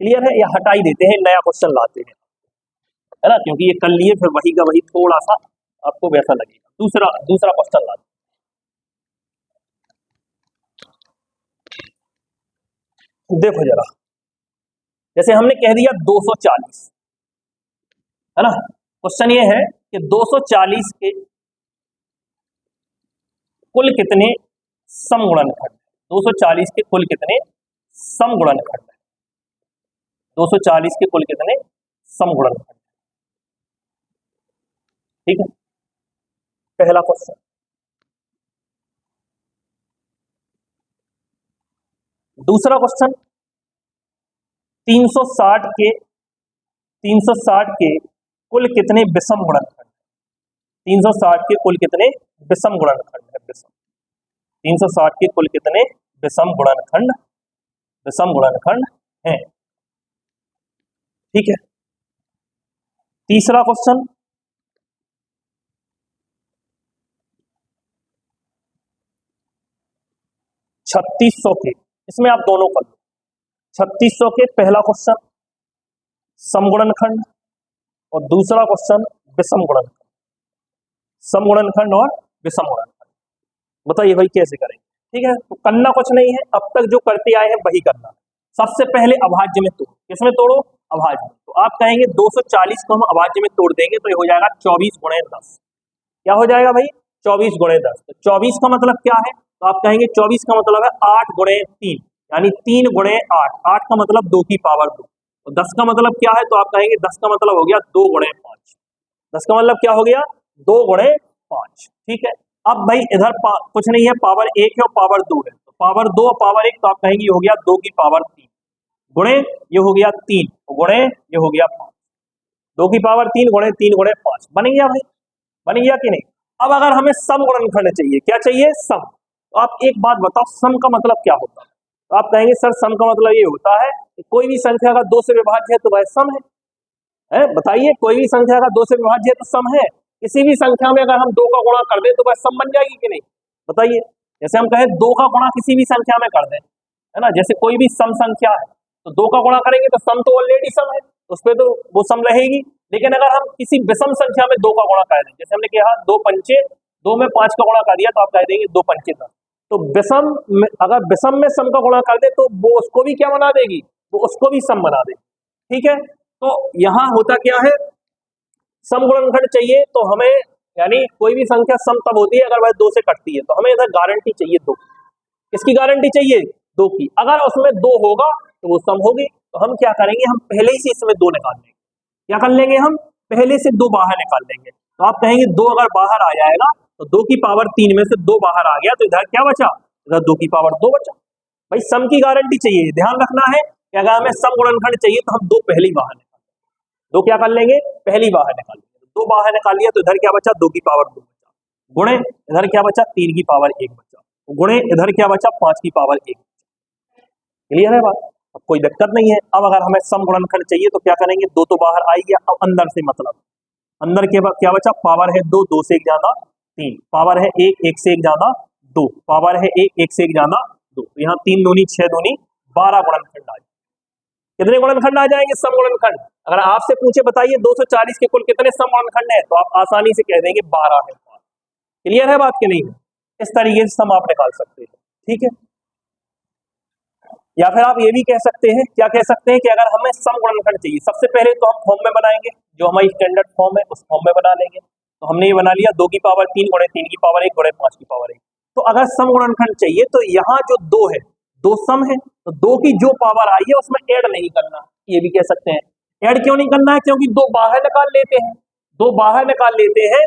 क्लियर है? या हटा ही देते हैं, नया क्वेश्चन लाते हैं, है ना, क्योंकि ये कर लिए फिर वही का वही थोड़ा सा आपको वैसा लगेगा। दूसरा क्वेश्चन लाते हैं। देखो जरा, जैसे हमने कह दिया 240, है ना। क्वेश्चन ये है कि 240 के कुल कितने सम गुणनखंड, 240 के कुल कितने सम गुणनखंड है, 240 के कुल कितने सम गुणनखंड, ठीक है, पहला क्वेश्चन। दूसरा क्वेश्चन, 360 के कुल कितने विषम गुणनखंड, 360 के कुल कितने विषम गुणनखंड है, विषम। 360 के कुल कितने विषम गुणनखंड हैं। ठीक है, तीसरा क्वेश्चन, छत्तीस सौ के, इसमें आप दोनों कर लो। 3600 के पहला क्वेश्चन समगुणनखंड और दूसरा क्वेश्चन विषम गुणनखंड, समगुणनखंड और विषम गुणनखंड। बताइए भाई कैसे करेंगे। ठीक है, तो करना कुछ नहीं है, अब तक जो करते आए हैं वही करना है। सबसे पहले अभाज्य में तोड़ो, किसमें तोड़ो, अभाज्य में। तो आप कहेंगे 240 को हम अभाज्य में तोड़ देंगे तो ये हो जाएगा 24 गुणे 10। क्या हो जाएगा भाई, 24 गुणे 10। तो 24 का मतलब क्या है, तो आप कहेंगे 24 का मतलब है 8 गुणे 3, यानी 3 गुणे 8, 8 का मतलब 2 की पावर 2। तो 10 का मतलब क्या है, तो आप कहेंगे 10 का मतलब हो गया 2 गुणे 5। 10 का मतलब क्या हो गया, 2 गुणे 5। ठीक है, अब भाई इधर कुछ नहीं है, पावर 1 है और पावर 2 है, तो पावर 2 और पावर 1, तो आप कहेंगे ये हो गया 2 की पावर 3 गुणे ये हो गया 3 गुणे ये हो गया 5। 2 की पावर 3 गुणे 3 गुणे 5 बन गया भाई, बन गया कि नहीं। अब अगर हमें सम गुणनखंड चाहिए, क्या चाहिए, सम। तो आप एक बात बताओ, सम का मतलब क्या होता है। तो आप कहेंगे सर सम का मतलब ये होता है कि कोई भी संख्या अगर 2 से विभाज्य है तो वह सम है। बताइए, कोई भी संख्या अगर 2 से विभाज्य है तो सम है। किसी भी संख्या में अगर हम 2 का गुणा कर दें तो वह सम बन जाएगी कि नहीं, बताइए। जैसे हम कहें 2 का गुणा किसी भी संख्या में कर दें, है ना, जैसे कोई भी सम संख्या है तो 2 का गुणा करेंगे तो सम तो ऑलरेडी सम है, उस पर तो वो सम रहेगी। लेकिन अगर हम किसी विषम संख्या में 2 का गुणा कर दें, जैसे हमने कहा 2 पंचे 2 में 5 का गुणा कर दिया, तो आप कह देंगे 2 पंचे 10। तो विषम में, अगर विषम में सम का गुणा कर दे तो वो उसको भी क्या बना देगी, वो उसको भी सम बना देगी। ठीक है, तो यहां होता क्या है, सम गुणनखंड चाहिए तो हमें, यानी कोई भी संख्या सम तब होती है अगर वह 2 से कटती है, तो हमें इधर गारंटी चाहिए 2। किसकी गारंटी चाहिए, 2 की। अगर उसमें 2 होगा तो वो सम होगी। तो हम क्या करेंगे, हम पहले ही से इसमें 2 निकाल लेंगे। क्या कर लेंगे, हम पहले से 2 बाहर निकाल लेंगे। तो आप कहेंगे 2 अगर बाहर आ जाएगा तो 2 की पावर 3 में से 2 बाहर आ गया, तो इधर क्या बचा, इधर 2 की पावर 2 बचा। भाई सम की गारंटी चाहिए, ध्यान रखना है कि अगर हमें सम गुणनखंड चाहिए तो हम 2 पहले ही बाहर निकाल, 2 क्या कर लेंगे, पहले ही बाहर निकाल लेंगे। 2 बाहर निकाल लिया तो इधर क्या बचा, 2 की पावर 2 बचा, गुणे इधर क्या बचा, 3 की पावर 1 बचा, गुणे इधर क्या बचा, 5 की पावर 1। क्लियर है बात, अब कोई दिक्कत नहीं है। अब अगर हमें सम गुणनखंड चाहिए तो क्या करेंगे, 2 तो बाहर आ गया, अब अंदर से मतलब अंदर के बाद क्या बचा, पावर है 2, 2 से 1 ज्यादा 3, पावर है 1, 1 से 1 ज्यादा 2, पावर है 1, 1 से 1 ज्यादा 2। तो यहाँ 3 दूनी 6 दूनी 12 गुणनखंड आ जाए। कितने गुणनखंड आ जाएंगे, सम गुणनखंड। अगर आपसे पूछे बताइए 240 के कुल कितने सम गुणनखंड है, तो आप आसानी से कह देंगे 12 है। क्लियर है बात कि नहीं है, इस तरीके से सम आप निकाल सकते हैं। ठीक है, या फिर आप ये भी कह सकते हैं, क्या कह सकते हैं कि अगर हमें सम गुणनखंड चाहिए, सबसे पहले तो हम फॉर्म में बनाएंगे, जो हमारी स्टैंडर्ड फॉर्म है उस फॉर्म में बना लेंगे। तो हमने ये बना लिया 2 की पावर 3 गुणे 3 की पावर 1 गुणे 5 की पावर 1। तो अगर सम गुणनखंड चाहिए तो यहाँ जो 2 है, 2 सम है, तो 2 की जो पावर आई है उसमें ऐड नहीं करना, ये भी कह सकते हैं। ऐड क्यों नहीं करना है, क्योंकि 2 बाहर निकाल लेते हैं, 2 बाहर निकाल लेते हैं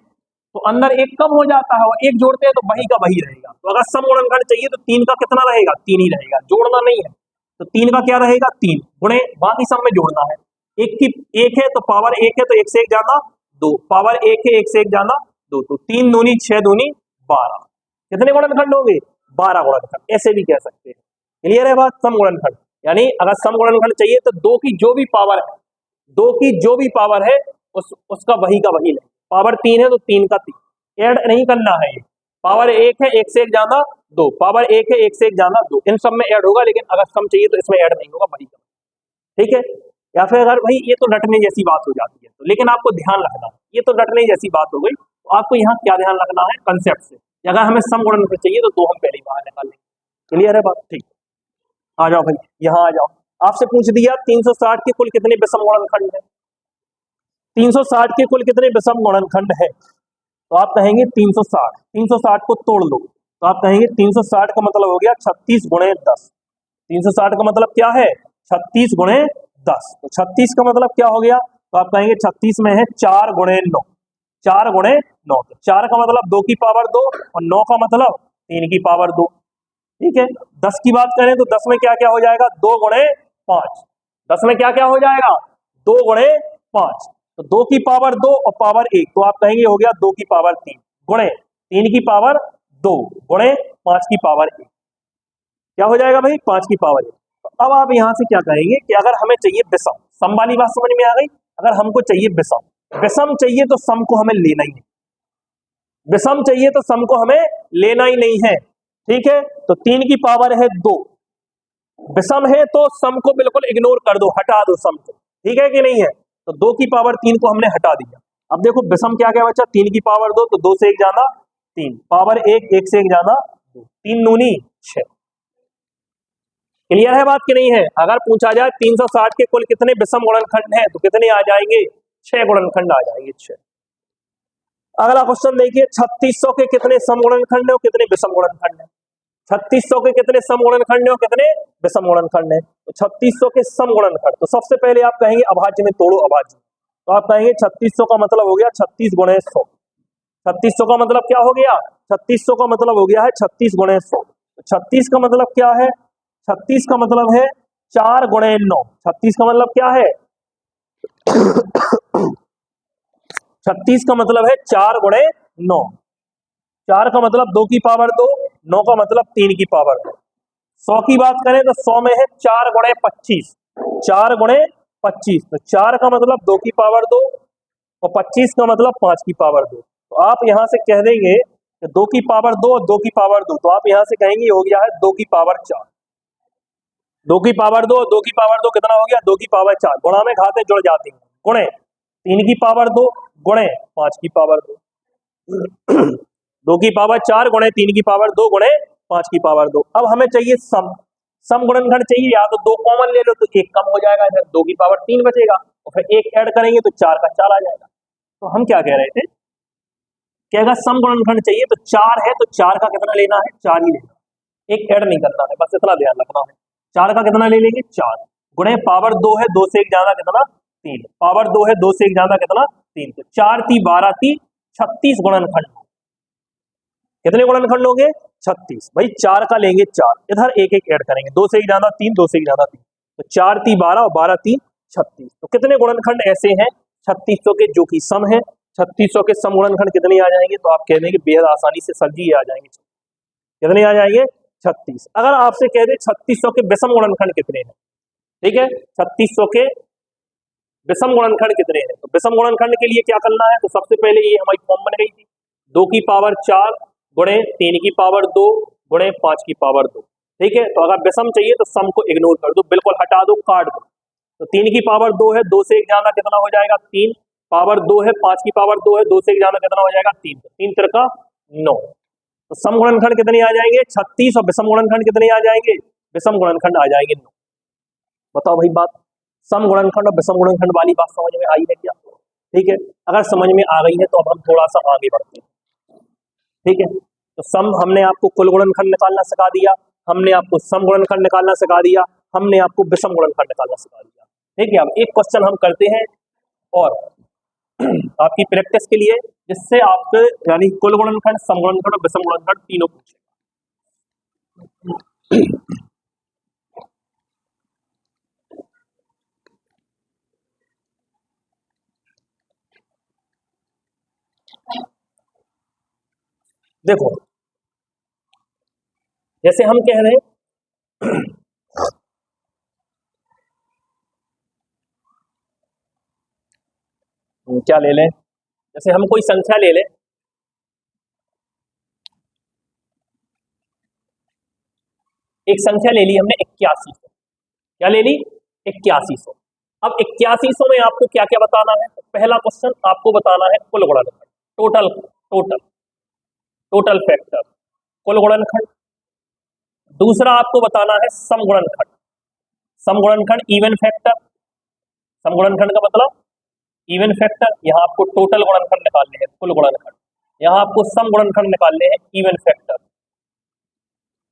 तो अंदर 1 कम हो जाता है, और 1 जोड़ते हैं तो वही का वही रहेगा। तो अगर सम गुणनखंड चाहिए तो 3 का कितना रहेगा, 3 ही रहेगा, जोड़ना नहीं है। तो 3 का क्या रहेगा, 3 गुणे बाकी सब में जोड़ना है। 1 है तो पावर 1 है तो 1 से 1 ज्यादा 2, पावर 1 है 1 से 1 ज्यादा 2, तो 3 दूनी 6 दूनी 12। कितने गुणनखंड होंगे, 12 गुणनखंड, ऐसे भी कह सकते हैं। क्लियर है बात, सम गुणनखंड। यानी अगर सम गुणनखंड चाहिए तो 2 की जो भी पावर है, 2 की जो भी पावर है उसका वही का वही ले। पावर 3 है तो 3 का 3, ऐड नहीं करना है। ये पावर 1 है 1 से 1 ज्यादा 2, पावर 1 है 1 से 1 ज्यादा 2, इन सब में ऐड होगा, लेकिन अगर सम चाहिए तो इसमें ऐड नहीं होगा, वही का। ठीक है, या फिर अगर भाई ये तो रटने जैसी बात हो जाती है, तो लेकिन आपको ध्यान रखना है, ये तो रटने जैसी बात हो गई, तो आपको यहाँ क्या ध्यान रखना है, कंसेप्ट से। अगर हमें सम गुणनखंड चाहिए तो 2 हम पहले ही बाहर निकाल लेंगे। क्लियर है बात, ठीक। आ जाओ भाई, यहाँ आ जाओ। आपसे पूछ दिया 360 के कुल कितने विषम गुणनखंड है, 360 के कुल कितने विषम गुणनखंड है। तो आप कहेंगे 360, 360 को तोड़ लो, तो आप कहेंगे 360 का मतलब हो गया 36 गुणे 10। 360 का मतलब क्या है, 36 गुणे 10। तो 36 का मतलब क्या हो गया, तो आप कहेंगे 36 में है 4 गुणे 9, 4 गुणे 9। तो 4 का मतलब 2 की पावर 2 और 9 का मतलब 3 की पावर 2। ठीक है, 10 की बात करें तो 10 में क्या क्या हो जाएगा, 2 गुणे 5। 10 में क्या क्या हो जाएगा, 2 गुणे 5। तो 2 की पावर 2 और पावर 1, तो आप कहेंगे हो गया 2 की पावर 3 गुणे 3 की पावर 2 गुणे 5 की पावर 1, क्या हो जाएगा भाई 5 की पावर 1। अब आप यहां से क्या कहेंगे कि अगर हमें चाहिए विषम, सम वाली बात समझ में आ गई। अगर हमको चाहिए विषम, विषम चाहिए तो सम को हमें लेना ही नहीं, विषम चाहिए तो सम को हमें लेना ही नहीं है, ठीक है। तो 3 की पावर है 2, विषम है तो सम को बिल्कुल इग्नोर कर दो, हटा दो सम को, ठीक है कि नहीं है। तो 2 की पावर 3 को हमने हटा दिया। अब देखो विषम क्या क्या बचा, 3 की पावर 2, तो 2 से 1 जाना 3, पावर 1, 1 से 1 जाना 2, 3 दूनी 6। क्लियर है बात कि नहीं है। अगर पूछा जाए 360 के कुल कितने विषम गुणनखंड हैं तो कितने आ जाएंगे, 6 गुणनखंड आ जाएंगे, 6। अगला क्वेश्चन देखिए, 3600 के कितने सम गुणनखंड है और कितने विषम गुणनखंड है। 3600 के कितने सम गुणनखंड है और कितने विषम गुणनखंड है। तो 3600 के सम गुणनखंड, तो सबसे पहले आप कहेंगे अभाज्य में तोड़ो अभाज्य, तो आप कहेंगे 3600 का मतलब हो गया 36 गुणे 100। 3600 का मतलब क्या हो गया, 3600 का मतलब हो गया है 36 गुणे 100। 36 का मतलब क्या है, 36 का मतलब है 4 गुणे 9। 36 का मतलब क्या है 36 का मतलब है 4 गुणे 9। 4 का मतलब 2 की पावर 2, 9 का मतलब 3 की पावर 2। 100 की बात करें तो 100 में है 4 गुणे 25, 4 गुणे 25, तो 4 का मतलब 2 की पावर 2 और 25 का मतलब 5 की पावर 2। तो आप यहां से कह देंगे कि 2 की पावर 2 और 2 की पावर 2, तो आप यहां से कहेंगे हो गया है 2 की पावर 4। 2 की पावर 2 और 2 की पावर 2 कितना हो गया, 2 की पावर 4, गुणा में घाते जुड़ जाती हैं, गुणे 3 की पावर 2 गुणे 5 की पावर 2। 2 की पावर 4 गुणे 3 की पावर 2 गुणे 5 की पावर 2। अब हमें चाहिए सम, सम गुणनखंड चाहिए, या तो 2 कॉमन ले लो तो 1 कम हो जाएगा, इधर 2 की पावर 3 बचेगा और फिर 1 ऐड करेंगे तो 4 का 4 आ जाएगा। तो हम क्या कह रहे थे कि अगर सम गुणनखंड चाहिए तो 4 है तो 4 का कितना लेना है, 4 ही लेना है, 1 ऐड नहीं करना है, बस इतना ध्यान रखना है। 4 का कितना ले लेंगे 4 गुणे पावर 2 है, 2 से 1 जाना कितना 3, पावर 2 है, 2 से 1 जाना कितना 3, तो 4 ती 12 ती 36 गुणनखंड। कितने गुणनखंड होंगे 36, भाई 4 का लेंगे 4, इधर 1 1 ऐड करेंगे, 2 से 1 जाना 3, 2 से 1 जाना 3, तो 4 ती 12 और 12 ती 36। तो कितने गुणनखंड ऐसे हैं 3600 के जो कि सम है। 3600 के सम गुणनखंड कितने आ जाएंगे, तो आप कह देंगे बेहद आसानी से सर जी ये आ जाएंगे, कितने आ जाएंगे 36। अगर आपसे कह दे 3600 के विषम गुणनखंड कितने हैं, ठीक है, 3600 के विषम गुणनखंड कितने हैं, तो विषम गुणनखंड के लिए क्या करना है, तो सबसे पहले ये हमारी फॉर्म बन गई थी, 2 की पावर 4 गुणे 3 की पावर 2 गुणे 5 की पावर 2, ठीक है। तो अगर विषम चाहिए तो सम को इग्नोर कर दो, बिल्कुल हटा दो, काट दो। तो 3 की पावर 2 है, 2 से 1 जाना कितना हो जाएगा 3, पावर 2 है, 5 की पावर 2 है, 2 से 1 जाना कितना हो जाएगा 3, 3 तिरका 9। तो सम गुणनखंड कितने आ जाएंगे 36 और विषम गुणनखंड कितने आ जाएंगे, विषम गुणनखंड आ जाएंगे 9। बताओ भाई बात, सम गुणनखंड और विषम गुणनखंड वाली बात समझ में आई है क्या, ठीक है। अगर समझ में आ गई है तो अब हम थोड़ा सा आगे बढ़ते हैं, ठीक है। तो सम, हमने आपको कुल गुणनखंड निकालना सिखा दिया, हमने आपको सम गुणनखंड निकालना सिखा दिया, हमने आपको विषम गुणनखंड निकालना सिखा दिया, ठीक है। अब एक क्वेश्चन हम करते हैं और आपकी प्रैक्टिस के लिए, जिससे आपके यानी कुल गुणनखंड, सम गुणनखंड और विषम गुणनखंड तीनों पूछे। देखो जैसे हम कह रहे हैं क्या ले लें, जैसे हम कोई संख्या ले लें, एक संख्या ले ली हमने 8100, क्या ले ली 8100। अब 8100 में आपको क्या क्या बताना है, तो पहला क्वेश्चन आपको बताना है कुल गुणनखंड, टोटल टोटल टोटल फैक्टर, कुल गुणनखंड। दूसरा आपको बताना है सम गुणनखंड, सम गुणनखंड इवन फैक्टर, सम गुणनखंड का मतलब इवन फैक्टर। यहाँ आपको टोटल गुणनखंड निकालने हैं कुल गुणनखंड, यहाँ आपको सम गुणनखंड निकालने हैं इवन फैक्टर,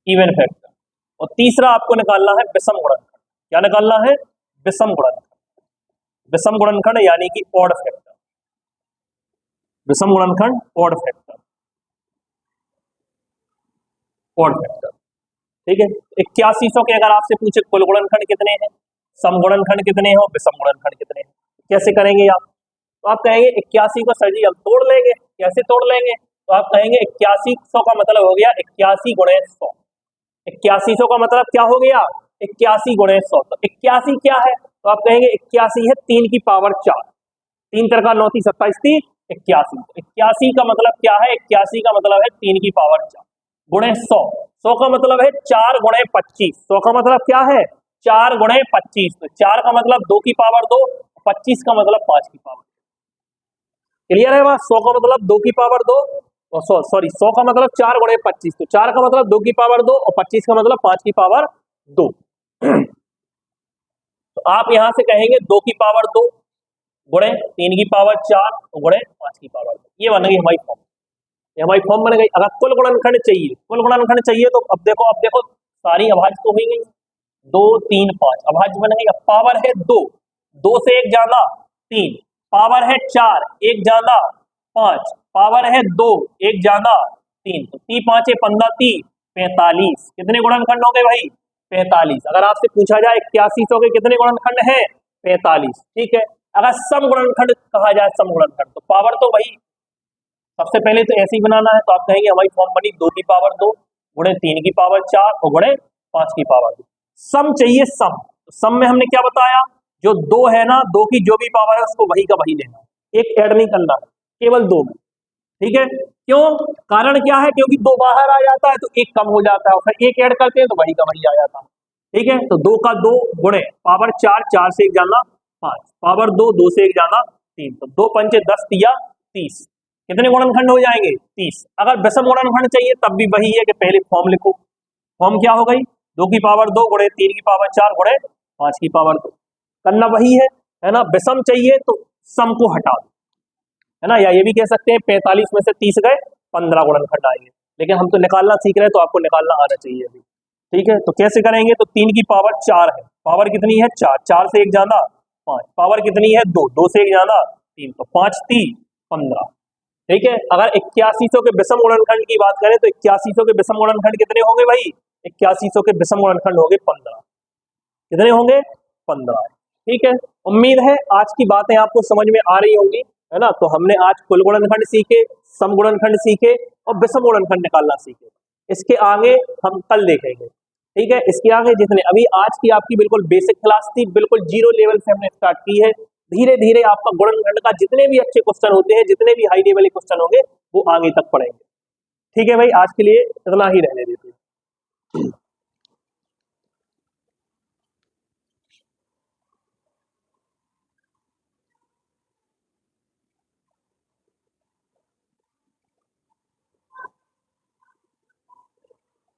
इवन फैक्टर। और तीसरा आपको निकालना है विषम गुणनखंड, क्या निकालना है विषम गुणनखंड, विषम गुणनखंड यानी कि ऑड फैक्टर, विषम गुणनखंड ऑड फैक्टर, ऑड फैक्टर, ठीक है। 8100 के अगर आपसे पूछे कुल गुणनखंड कितने हैं, सम गुणनखंड कितने हैं और विषम गुणनखंड कितने हैं, कैसे करेंगे आप, तो आप कहेंगे 81 को सर जी हम तोड़ लेंगे, कैसे तोड़ लेंगे, तो आप कहेंगे 8100 का मतलब हो गया 81 गुणे 100। 8100 का मतलब क्या हो गया? 81 गुणे 100। तो 81 क्या है? तो आप कहेंगे 81 है 3 की पावर 4। 3 3 का 9 3 27 3 81। 81 का मतलब क्या है? 81 का मतलब है 3 की पावर 4 गुणे 100। 100 का मतलब है 4 गुणे 25। 100 का मतलब क्या है? 4 गुणे 25। तो 4 का मतलब 2 की पावर 2, 25 का मतलब 5 की पावर। क्लियर है बात? 100 का मतलब 2 की पावर 2, सॉरी 100 का मतलब 4 गुणे 25। तो 4 का मतलब 2 की पावर 2 और 25 का मतलब 5 की पावर 2। तो आप यहां से कहेंगे 2 की पावर 2 गुणे 3 की पावर 4 और गुणे 5 की पावर 2। ये बन गई हमारी फॉर्म। ये हमारी फॉर्म बन गई। अगर कुल गुणनखंड चाहिए, कुल गुणनखंड चाहिए तो अब देखो सारी अभाज्य तो हुई गई। 2 3 5 अभाज्य बन गई। अब पावर है 2, 2 से 1 ज्यादा 3, पावर है 4 1 ज्यादा 5, पावर है 2 1 ज्यादा 3। तो 3 5 15 30 45। कितने गुणनखंड हो गए भाई? 45। अगर आपसे पूछा जाए 8100 के कितने गुणनखंड हैं? 45। ठीक है। अगर सम गुणनखंड कहा जाए, सम गुणनखंड, तो पावर तो वही सबसे पहले तो ऐसे ही बनाना है। तो आप कहेंगे हमारी फॉर्म बनी 2 की पावर 2 गुणे 3 की पावर 4 और गुणे 5 की पावर 2। सम चाहिए सम। तो सम में हमने क्या बताया? जो 2 है ना, 2 की जो भी पावर है उसको वही का वही लेना, एक ऐड नहीं करना, केवल 2 में। ठीक है। क्यों? कारण क्या है? क्योंकि 2 बाहर आ जाता है तो 1 कम हो जाता है, और फिर 1 ऐड करते हैं तो वही का वही आ जाता है। ठीक है। तो 2 का 2 गुणे पावर 4, 4 से 1 जाना 5, पावर 2, 2 से 1 जाना 3। तो 2 पंचे 10 तिया 30। कितने गुणनखंड हो जाएंगे? 30। अगर विषम गुणनखंड चाहिए तब भी वही है कि पहले फॉर्म लिखो। फॉर्म क्या हो गई? 2 की पावर 2 गुणे 3 की पावर 4 गुणे 5 की पावर 2। करना वही है ना। विषम चाहिए तो सम को हटा दो, है ना। या ये भी कह सकते हैं 45 में से 30 गए 15 गुणनखंड आएंगे। लेकिन हम तो निकालना सीख रहे हैं तो आपको निकालना आना चाहिए अभी। ठीक है। तो कैसे करेंगे? तो 3 की पावर 4 है, पावर कितनी है? 4, 4 से 1 जाना 5, पावर कितनी है? 2, 2 से 1 जाना 3। तो 5 3 15। ठीक है। अगर 8100 के विषम गुणनखंड की बात करें तो 8100 के विषम गुणनखंड कितने होंगे भाई? 8100 के विषम गुणनखंड होंगे 15। कितने होंगे? 15। ठीक है। उम्मीद है आज की बातें आपको समझ में आ रही होंगी, है ना। तो हमने आज कुल गुणनखंड सीखे, सम गुणनखंड सीखे और विषम गुणनखंड निकालना सीखे। इसके आगे हम कल देखेंगे। ठीक है। इसके आगे जितने अभी आज की आपकी बिल्कुल बेसिक क्लास थी, बिल्कुल जीरो लेवल से हमने स्टार्ट की है। धीरे धीरे आपका गुणनखंड का जितने भी अच्छे क्वेश्चन होते हैं, जितने भी हाई लेवल के क्वेश्चन होंगे, वो आगे तक पढ़ेंगे। ठीक है भाई, आज के लिए इतना ही रहने दीजिए।